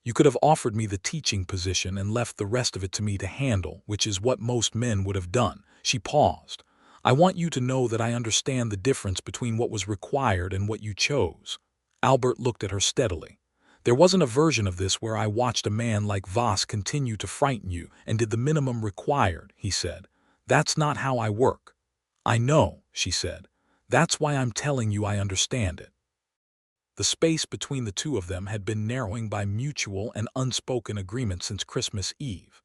You could have offered me the teaching position and left the rest of it to me to handle, which is what most men would have done." She paused. "I want you to know that I understand the difference between what was required and what you chose." Albert looked at her steadily. "There wasn't a version of this where I watched a man like Voss continue to frighten you and did the minimum required," he said. "That's not how I work." "I know," she said. "That's why I'm telling you I understand it." The space between the two of them had been narrowing by mutual and unspoken agreement since Christmas Eve,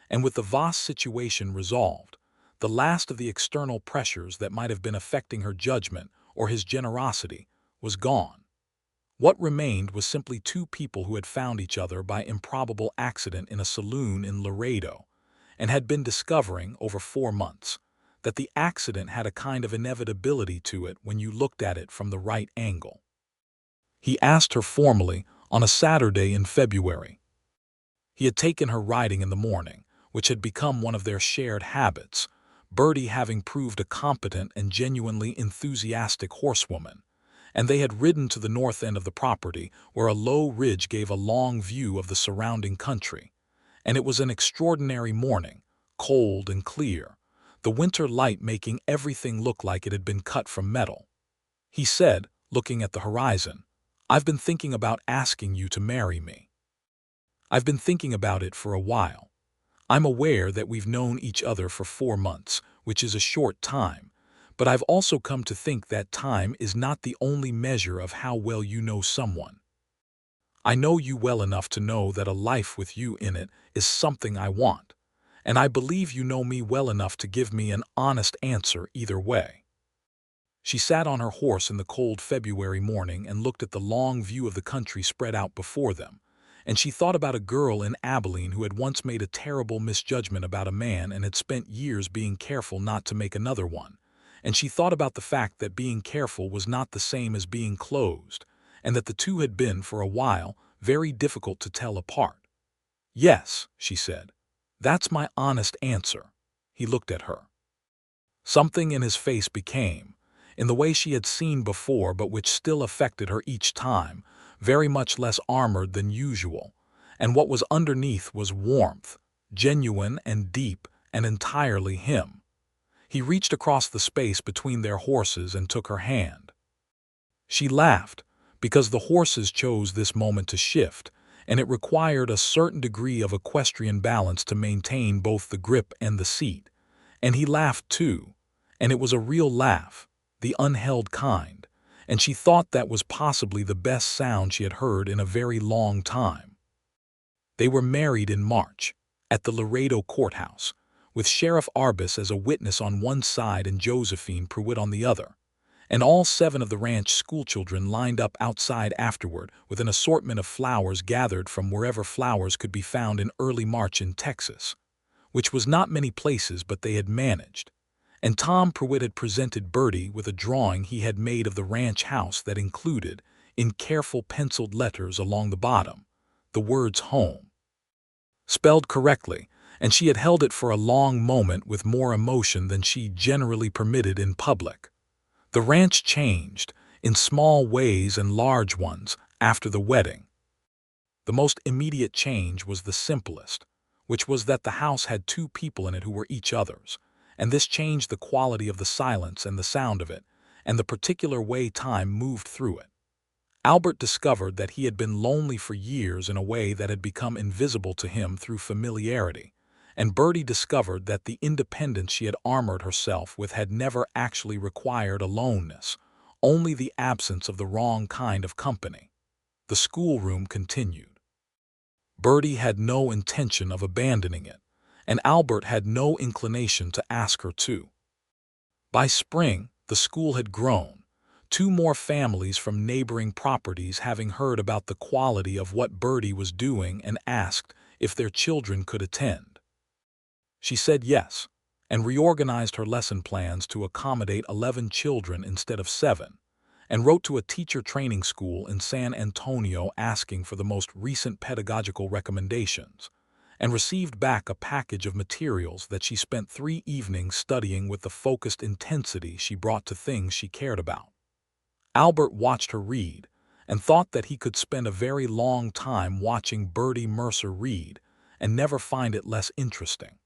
and with the Voss situation resolved, the last of the external pressures that might have been affecting her judgment or his generosity was gone. What remained was simply two people who had found each other by improbable accident in a saloon in Laredo, and had been discovering, over 4 months, that the accident had a kind of inevitability to it when you looked at it from the right angle. He asked her formally on a Saturday in February. He had taken her riding in the morning, which had become one of their shared habits, Birdie having proved a competent and genuinely enthusiastic horsewoman, and they had ridden to the north end of the property where a low ridge gave a long view of the surrounding country. And it was an extraordinary morning, cold and clear, the winter light making everything look like it had been cut from metal. He said, looking at the horizon, "I've been thinking about asking you to marry me. I've been thinking about it for a while. I'm aware that we've known each other for 4 months, which is a short time, but I've also come to think that time is not the only measure of how well you know someone. I know you well enough to know that a life with you in it is something I want, and I believe you know me well enough to give me an honest answer either way." She sat on her horse in the cold February morning and looked at the long view of the country spread out before them, and she thought about a girl in Abilene who had once made a terrible misjudgment about a man and had spent years being careful not to make another one, and she thought about the fact that being careful was not the same as being closed, and that the two had been, for a while, very difficult to tell apart. "Yes," she said. "That's my honest answer." He looked at her. Something in his face became, in the way she had seen before but which still affected her each time, very much less armored than usual, and what was underneath was warmth, genuine and deep and entirely him. He reached across the space between their horses and took her hand. She laughed, because the horses chose this moment to shift, and it required a certain degree of equestrian balance to maintain both the grip and the seat. And he laughed too, and it was a real laugh, the unheld kind, and she thought that was possibly the best sound she had heard in a very long time. They were married in March, at the Laredo courthouse, with Sheriff Arbus as a witness on one side and Josephine Pruitt on the other, and all 7 of the ranch schoolchildren lined up outside afterward with an assortment of flowers gathered from wherever flowers could be found in early March in Texas, which was not many places, but they had managed. And Tom Pruitt had presented Birdie with a drawing he had made of the ranch house that included, in careful penciled letters along the bottom, the words "home," spelled correctly, and she had held it for a long moment with more emotion than she generally permitted in public. The ranch changed, in small ways and large ones, after the wedding. The most immediate change was the simplest, which was that the house had 2 people in it who were each other's, and this changed the quality of the silence and the sound of it, and the particular way time moved through it. Albert discovered that he had been lonely for years in a way that had become invisible to him through familiarity, and Birdie discovered that the independence she had armored herself with had never actually required aloneness, only the absence of the wrong kind of company. The schoolroom continued. Birdie had no intention of abandoning it, and Albert had no inclination to ask her to. By spring, the school had grown, 2 more families from neighboring properties having heard about the quality of what Birdie was doing and asked if their children could attend. She said yes, and reorganized her lesson plans to accommodate 11 children instead of 7, and wrote to a teacher training school in San Antonio asking for the most recent pedagogical recommendations, and received back a package of materials that she spent 3 evenings studying with the focused intensity she brought to things she cared about. Albert watched her read, and thought that he could spend a very long time watching Birdie Mercer read, and never find it less interesting.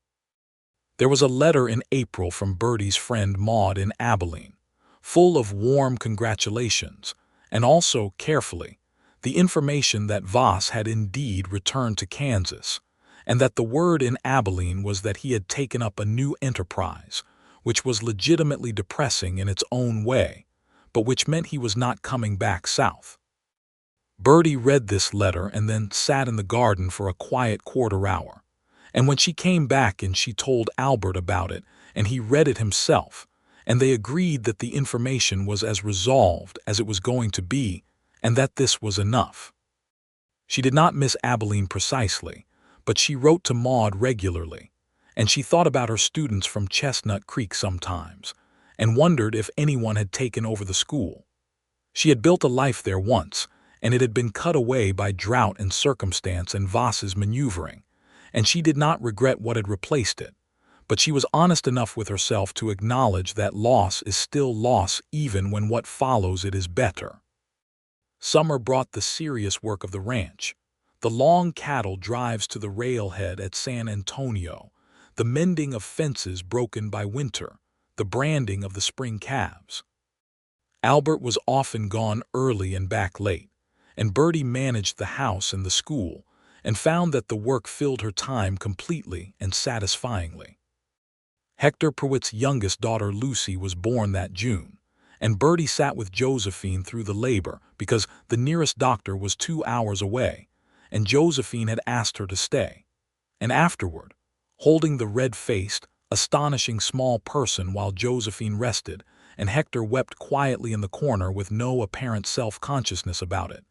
There was a letter in April from Birdie's friend Maud in Abilene, full of warm congratulations, and also, carefully, the information that Voss had indeed returned to Kansas, and that the word in Abilene was that he had taken up a new enterprise, which was legitimately depressing in its own way, but which meant he was not coming back south. Birdie read this letter and then sat in the garden for a quiet quarter-hour, and when she came back and she told Albert about it, and he read it himself, and they agreed that the information was as resolved as it was going to be, and that this was enough. She did not miss Abilene precisely, but she wrote to Maud regularly, and she thought about her students from Chestnut Creek sometimes, and wondered if anyone had taken over the school. She had built a life there once, and it had been cut away by drought and circumstance and Voss's maneuvering, and she did not regret what had replaced it, but she was honest enough with herself to acknowledge that loss is still loss even when what follows it is better. Summer brought the serious work of the ranch, the long cattle drives to the railhead at San Antonio, the mending of fences broken by winter, the branding of the spring calves. Albert was often gone early and back late, and Birdie managed the house and the school, and found that the work filled her time completely and satisfyingly. Hector Pruitt's youngest daughter Lucy was born that June, and Birdie sat with Josephine through the labor because the nearest doctor was 2 hours away, and Josephine had asked her to stay. And afterward, holding the red-faced, astonishing small person while Josephine rested, and Hector wept quietly in the corner with no apparent self-consciousness about it,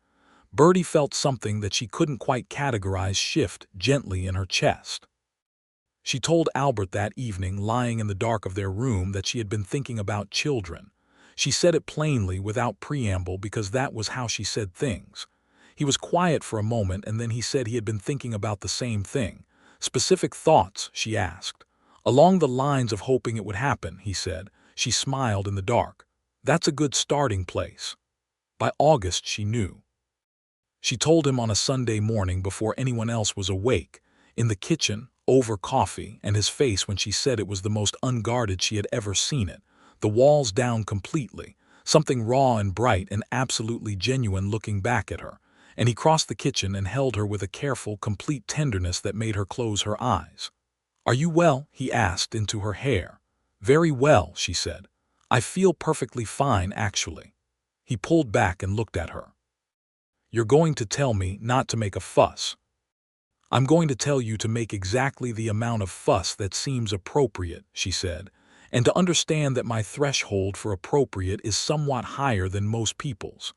Birdie felt something that she couldn't quite categorize shift gently in her chest. She told Albert that evening, lying in the dark of their room, that she had been thinking about children. She said it plainly, without preamble, because that was how she said things. He was quiet for a moment, and then he said he had been thinking about the same thing. Specific thoughts, she asked. Along the lines of hoping it would happen, he said. She smiled in the dark. That's a good starting place. By August, she knew. She told him on a Sunday morning before anyone else was awake, in the kitchen, over coffee, and his face when she said it was the most unguarded she had ever seen it, the walls down completely, something raw and bright and absolutely genuine looking back at her, and he crossed the kitchen and held her with a careful, complete tenderness that made her close her eyes. "Are you well?" he asked into her hair. "Very well," she said. I feel perfectly fine, actually. He pulled back and looked at her. You're going to tell me not to make a fuss. I'm going to tell you to make exactly the amount of fuss that seems appropriate, she said, and to understand that my threshold for appropriate is somewhat higher than most people's.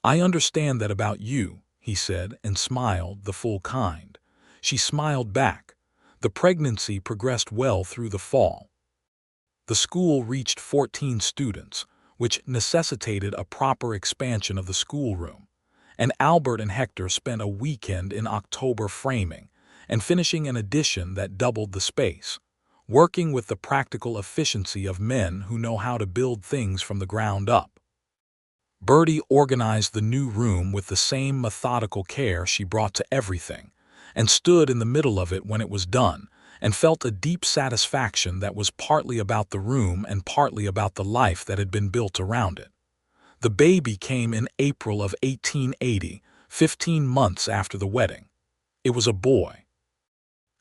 I understand that about you, he said, and smiled the full kind. She smiled back. The pregnancy progressed well through the fall. The school reached 14 students, which necessitated a proper expansion of the schoolroom, and Albert and Hector spent a weekend in October framing and finishing an addition that doubled the space, working with the practical efficiency of men who know how to build things from the ground up. Birdie organized the new room with the same methodical care she brought to everything, and stood in the middle of it when it was done, and felt a deep satisfaction that was partly about the room and partly about the life that had been built around it. The baby came in April of 1880, 15 months after the wedding. It was a boy.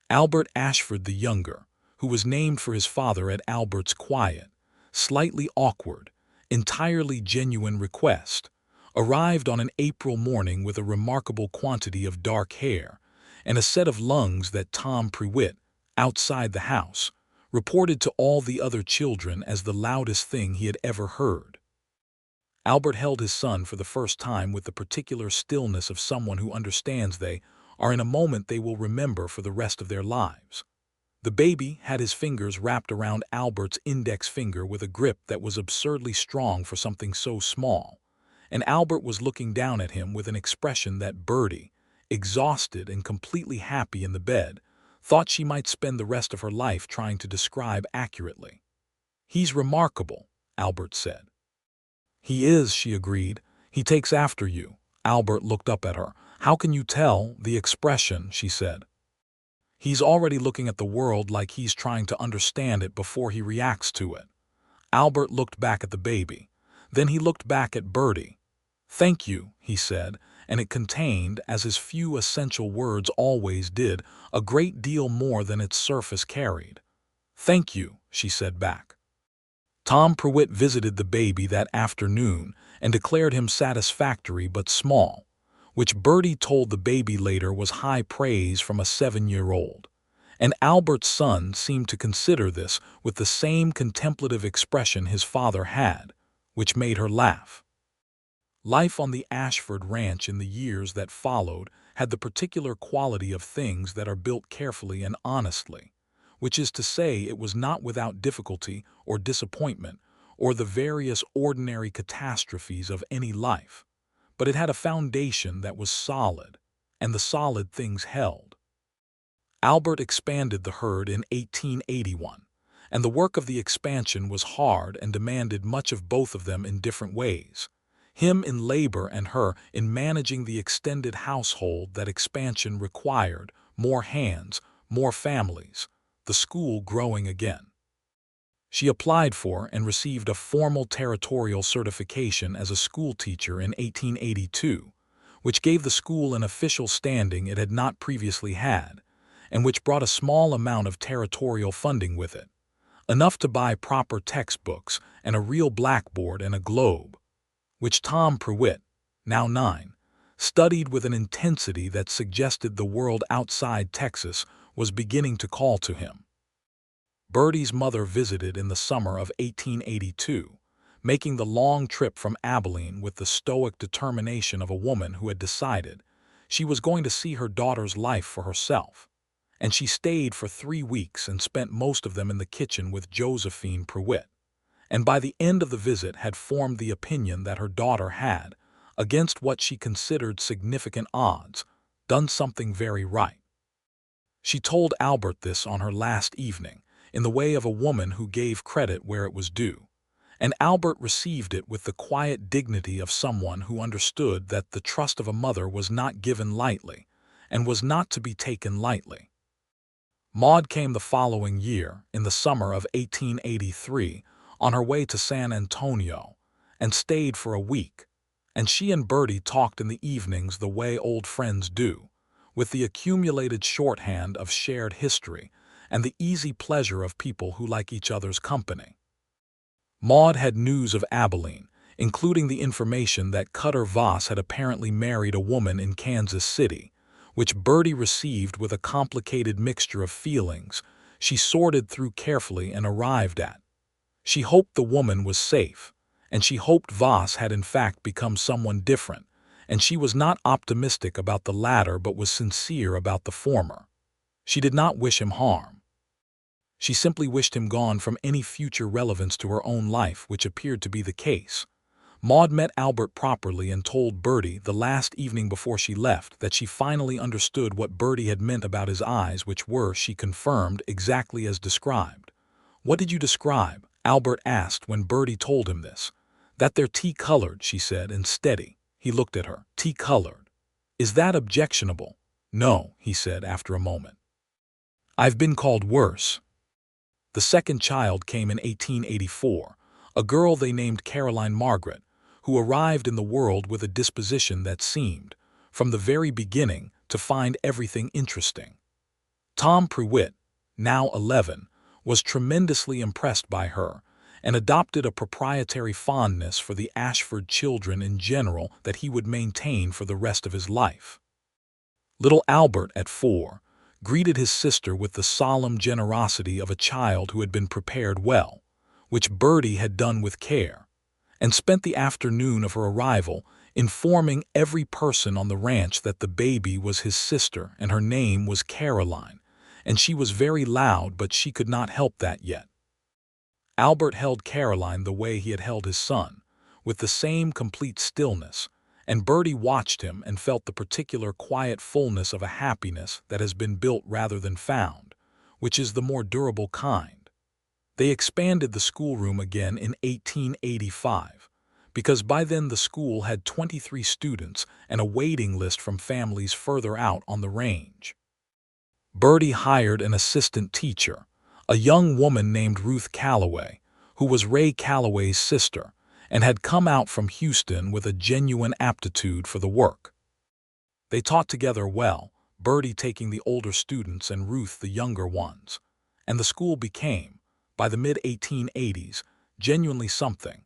Albert Ashford the younger, who was named for his father at Albert's quiet, slightly awkward, entirely genuine request, arrived on an April morning with a remarkable quantity of dark hair and a set of lungs that Tom Prewitt, outside the house, reported to all the other children as the loudest thing he had ever heard. Albert held his son for the first time with the particular stillness of someone who understands they are in a moment they will remember for the rest of their lives. The baby had his fingers wrapped around Albert's index finger with a grip that was absurdly strong for something so small, and Albert was looking down at him with an expression that Birdie, exhausted and completely happy in the bed, thought she might spend the rest of her life trying to describe accurately. "He's remarkable," Albert said. "He is," she agreed. "He takes after you." Albert looked up at her. "How can you tell the expression?" she said. "He's already looking at the world like he's trying to understand it before he reacts to it." Albert looked back at the baby. Then he looked back at Birdie. "Thank you," he said, and it contained, as his few essential words always did, a great deal more than its surface carried. "Thank you," she said back. Tom Prewitt visited the baby that afternoon and declared him satisfactory but small, which Birdie told the baby later was high praise from a 7-year-old. And Albert's son seemed to consider this with the same contemplative expression his father had, which made her laugh. Life on the Ashford ranch in the years that followed had the particular quality of things that are built carefully and honestly, which is to say it was not without difficulty or disappointment or the various ordinary catastrophes of any life, but it had a foundation that was solid, and the solid things held. Albert expanded the herd in 1881, and the work of the expansion was hard and demanded much of both of them in different ways, him in labor and her in managing the extended household that expansion required, more hands, more families, the school growing again. She applied for and received a formal territorial certification as a school teacher in 1882, which gave the school an official standing it had not previously had, and which brought a small amount of territorial funding with it, enough to buy proper textbooks and a real blackboard and a globe, which Tom Prewitt, now 9, studied with an intensity that suggested the world outside Texas was beginning to call to him. Birdie's mother visited in the summer of 1882, making the long trip from Abilene with the stoic determination of a woman who had decided she was going to see her daughter's life for herself, and she stayed for 3 weeks and spent most of them in the kitchen with Josephine Prewitt, and by the end of the visit had formed the opinion that her daughter had, against what she considered significant odds, done something very right. She told Albert this on her last evening, in the way of a woman who gave credit where it was due, and Albert received it with the quiet dignity of someone who understood that the trust of a mother was not given lightly, and was not to be taken lightly. Maud came the following year, in the summer of 1883, on her way to San Antonio, and stayed for a week, and she and Birdie talked in the evenings the way old friends do, with the accumulated shorthand of shared history and the easy pleasure of people who like each other's company. Maud had news of Abilene, including the information that Cutter Voss had apparently married a woman in Kansas City, which Birdie received with a complicated mixture of feelings she sorted through carefully and arrived at. She hoped the woman was safe, and she hoped Voss had in fact become someone different, and she was not optimistic about the latter but was sincere about the former. She did not wish him harm. She simply wished him gone from any future relevance to her own life, which appeared to be the case. Maud met Albert properly and told Birdie the last evening before she left that she finally understood what Birdie had meant about his eyes, which were, she confirmed, exactly as described. "What did you describe?" Albert asked when Birdie told him this. "That they're tea-colored," she said, and steady. He looked at her. "Tea-colored. Is that objectionable?" "No," he said after a moment. "I've been called worse." The second child came in 1884, a girl they named Caroline Margaret, who arrived in the world with a disposition that seemed, from the very beginning, to find everything interesting. Tom Prewitt, now 11, was tremendously impressed by her and adopted a proprietary fondness for the Ashford children in general that he would maintain for the rest of his life. Little Albert, at 4, greeted his sister with the solemn generosity of a child who had been prepared well, which Birdie had done with care, and spent the afternoon of her arrival informing every person on the ranch that the baby was his sister and her name was Caroline, and she was very loud, but she could not help that yet. Albert held Caroline the way he had held his son, with the same complete stillness, and Birdie watched him and felt the particular quiet fullness of a happiness that has been built rather than found, which is the more durable kind. They expanded the schoolroom again in 1885, because by then the school had 23 students and a waiting list from families further out on the range. Birdie hired an assistant teacher, a young woman named Ruth Calloway, who was Ray Calloway's sister, and had come out from Houston with a genuine aptitude for the work. They taught together well, Birdie taking the older students and Ruth the younger ones, and the school became, by the mid-1880s, genuinely something,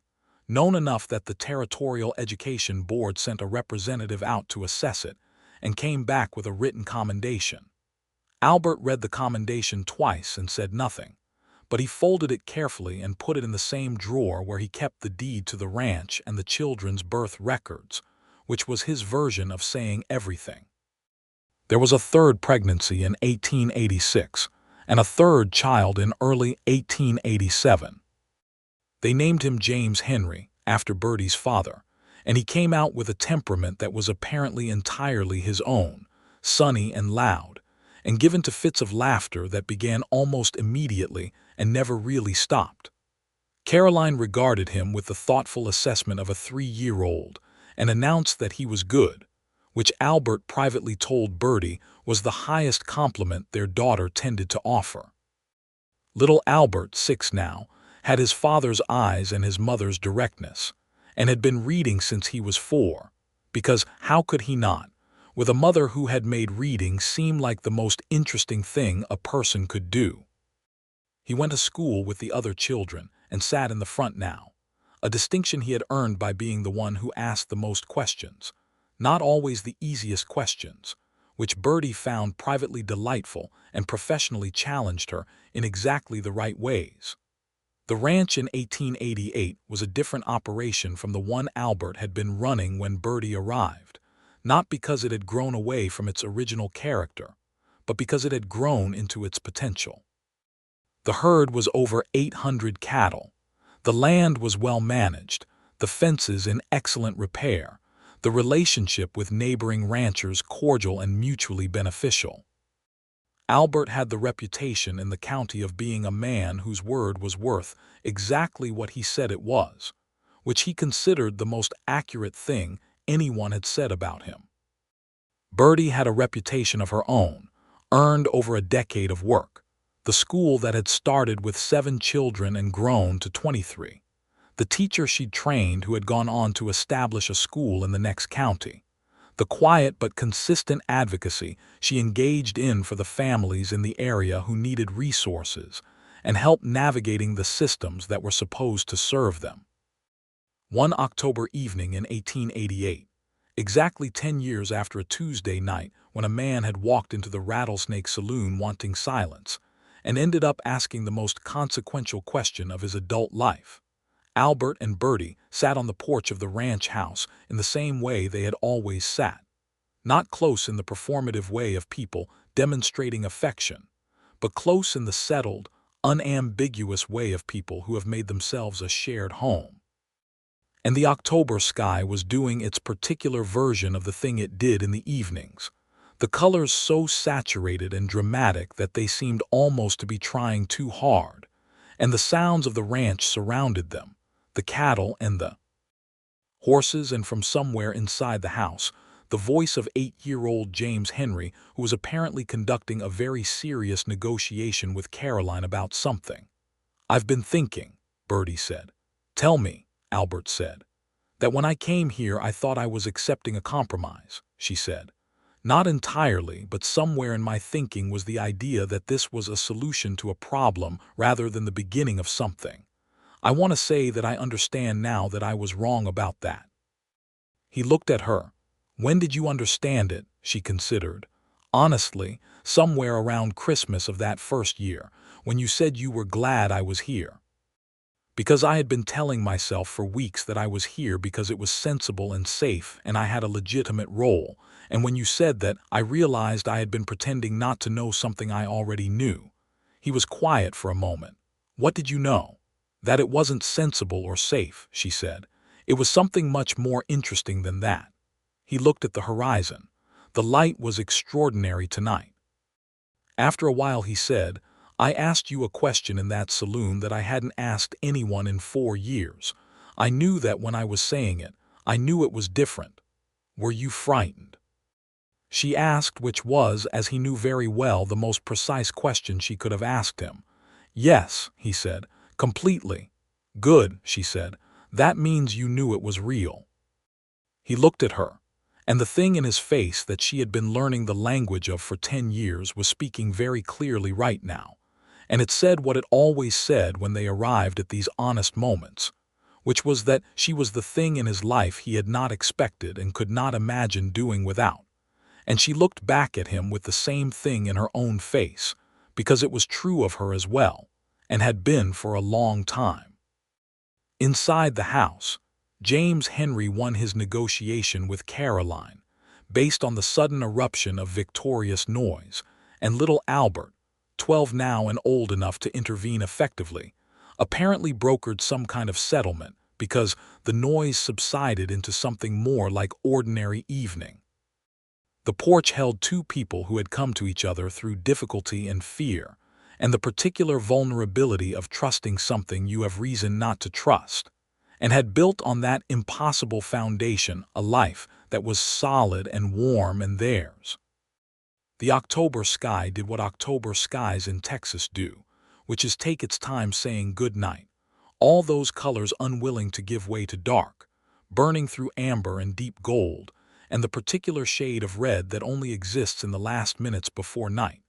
known enough that the Territorial Education Board sent a representative out to assess it and came back with a written commendation. Albert read the commendation twice and said nothing, but he folded it carefully and put it in the same drawer where he kept the deed to the ranch and the children's birth records, which was his version of saying everything. There was a third pregnancy in 1886, and a third child in early 1887. They named him James Henry, after Birdie's father, and he came out with a temperament that was apparently entirely his own, sunny and loud, and given to fits of laughter that began almost immediately and never really stopped. Caroline regarded him with the thoughtful assessment of a 3-year-old and announced that he was good, which Albert privately told Birdie was the highest compliment their daughter tended to offer. Little Albert, 6 now, had his father's eyes and his mother's directness, and had been reading since he was 4, because how could he not, with a mother who had made reading seem like the most interesting thing a person could do. He went to school with the other children and sat in the front now, a distinction he had earned by being the one who asked the most questions, not always the easiest questions, which Birdie found privately delightful and professionally challenged her in exactly the right ways. The ranch in 1888 was a different operation from the one Albert had been running when Birdie arrived, not because it had grown away from its original character, but because it had grown into its potential. The herd was over 800 cattle. The land was well managed, the fences in excellent repair, the relationship with neighboring ranchers cordial and mutually beneficial. Albert had the reputation in the county of being a man whose word was worth exactly what he said it was, which he considered the most accurate thing anyone had said about him. Birdie had a reputation of her own, earned over a decade of work, the school that had started with 7 children and grown to 23. The teacher she'd trained who had gone on to establish a school in the next county, the quiet but consistent advocacy she engaged in for the families in the area who needed resources, and help navigating the systems that were supposed to serve them. One October evening in 1888, exactly 10 years after a Tuesday night when a man had walked into the Rattlesnake Saloon wanting silence, and ended up asking the most consequential question of his adult life, Albert and Birdie sat on the porch of the ranch house in the same way they had always sat, not close in the performative way of people demonstrating affection, but close in the settled, unambiguous way of people who have made themselves a shared home. And the October sky was doing its particular version of the thing it did in the evenings, the colors so saturated and dramatic that they seemed almost to be trying too hard, and the sounds of the ranch surrounded them, the cattle and the horses, and from somewhere inside the house, the voice of 8-year-old James Henry, who was apparently conducting a very serious negotiation with Caroline about something. "I've been thinking," Birdie said. "Tell me," Albert said. "That when I came here I thought I was accepting a compromise," she said. "Not entirely, but somewhere in my thinking was the idea that this was a solution to a problem rather than the beginning of something. I want to say that I understand now that I was wrong about that." He looked at her. "When did you understand it?" she considered. "Honestly, somewhere around Christmas of that first year, when you said you were glad I was here. Because I had been telling myself for weeks that I was here because it was sensible and safe and I had a legitimate role, and when you said that, I realized I had been pretending not to know something I already knew." He was quiet for a moment. "What did you know?" "That it wasn't sensible or safe," she said. "It was something much more interesting than that." He looked at the horizon. The light was extraordinary tonight. After a while he said, "I asked you a question in that saloon that I hadn't asked anyone in 4 years. I knew that when I was saying it. I knew it was different. Were you frightened?" She asked, which was, as he knew very well, the most precise question she could have asked him. "Yes," he said, "completely." "Good," she said. "That means you knew it was real." He looked at her, and the thing in his face that she had been learning the language of for 10 years was speaking very clearly right now, and it said what it always said when they arrived at these honest moments, which was that she was the thing in his life he had not expected and could not imagine doing without. And she looked back at him with the same thing in her own face, because it was true of her as well, and had been for a long time. Inside the house, James Henry won his negotiation with Caroline, based on the sudden eruption of victorious noise, and little Albert, 12 now and old enough to intervene effectively, apparently brokered some kind of settlement because the noise subsided into something more like ordinary evening. The porch held 2 people who had come to each other through difficulty and fear, and the particular vulnerability of trusting something you have reason not to trust, and had built on that impossible foundation a life that was solid and warm and theirs. The October sky did what October skies in Texas do, which is take its time saying good night, all those colors unwilling to give way to dark, burning through amber and deep gold, and the particular shade of red that only exists in the last minutes before night.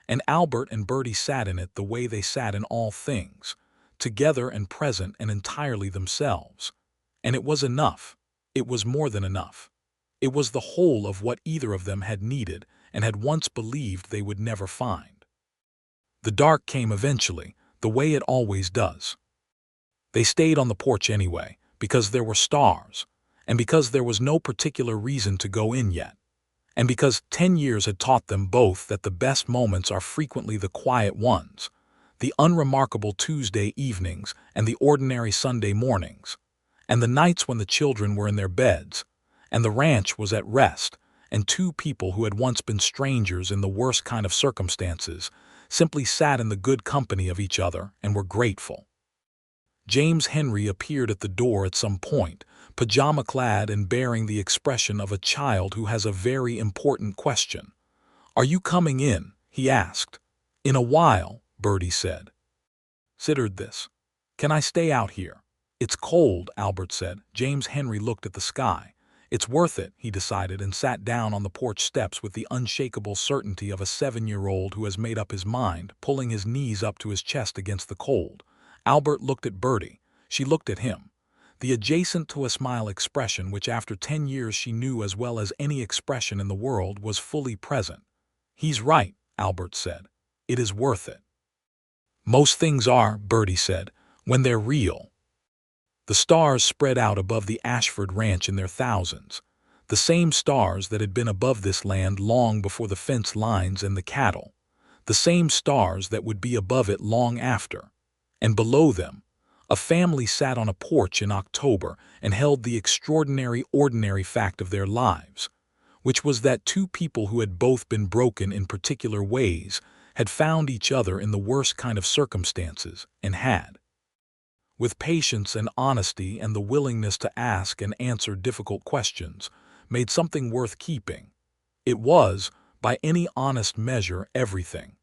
And Albert and Birdie sat in it the way they sat in all things, together and present and entirely themselves. And it was enough. It was more than enough. It was the whole of what either of them had needed and had once believed they would never find. The dark came eventually, the way it always does. They stayed on the porch anyway, because there were stars, and because there was no particular reason to go in yet, and because 10 years had taught them both that the best moments are frequently the quiet ones, the unremarkable Tuesday evenings and the ordinary Sunday mornings, and the nights when the children were in their beds, and the ranch was at rest, and 2 people who had once been strangers in the worst kind of circumstances simply sat in the good company of each other and were grateful. James Henry appeared at the door at some point, pajama-clad and bearing the expression of a child who has a very important question. "Are you coming in?" he asked. "In a while," Birdie said. "Considered this. Can I stay out here?" "It's cold," Albert said. James Henry looked at the sky. It's worth it, he decided, and sat down on the porch steps with the unshakable certainty of a 7-year-old who has made up his mind, pulling his knees up to his chest against the cold. Albert looked at Birdie. She looked at him. The adjacent to a smile expression which after 10 years she knew as well as any expression in the world was fully present. "He's right," Albert said. "It is worth it." "Most things are," Birdie said, "when they're real." The stars spread out above the Ashford ranch in their thousands, the same stars that had been above this land long before the fence lines and the cattle, the same stars that would be above it long after. And below them, a family sat on a porch in October and held the extraordinary ordinary fact of their lives, which was that two people who had both been broken in particular ways had found each other in the worst kind of circumstances and had, with patience and honesty and the willingness to ask and answer difficult questions, made something worth keeping. It was, by any honest measure, everything.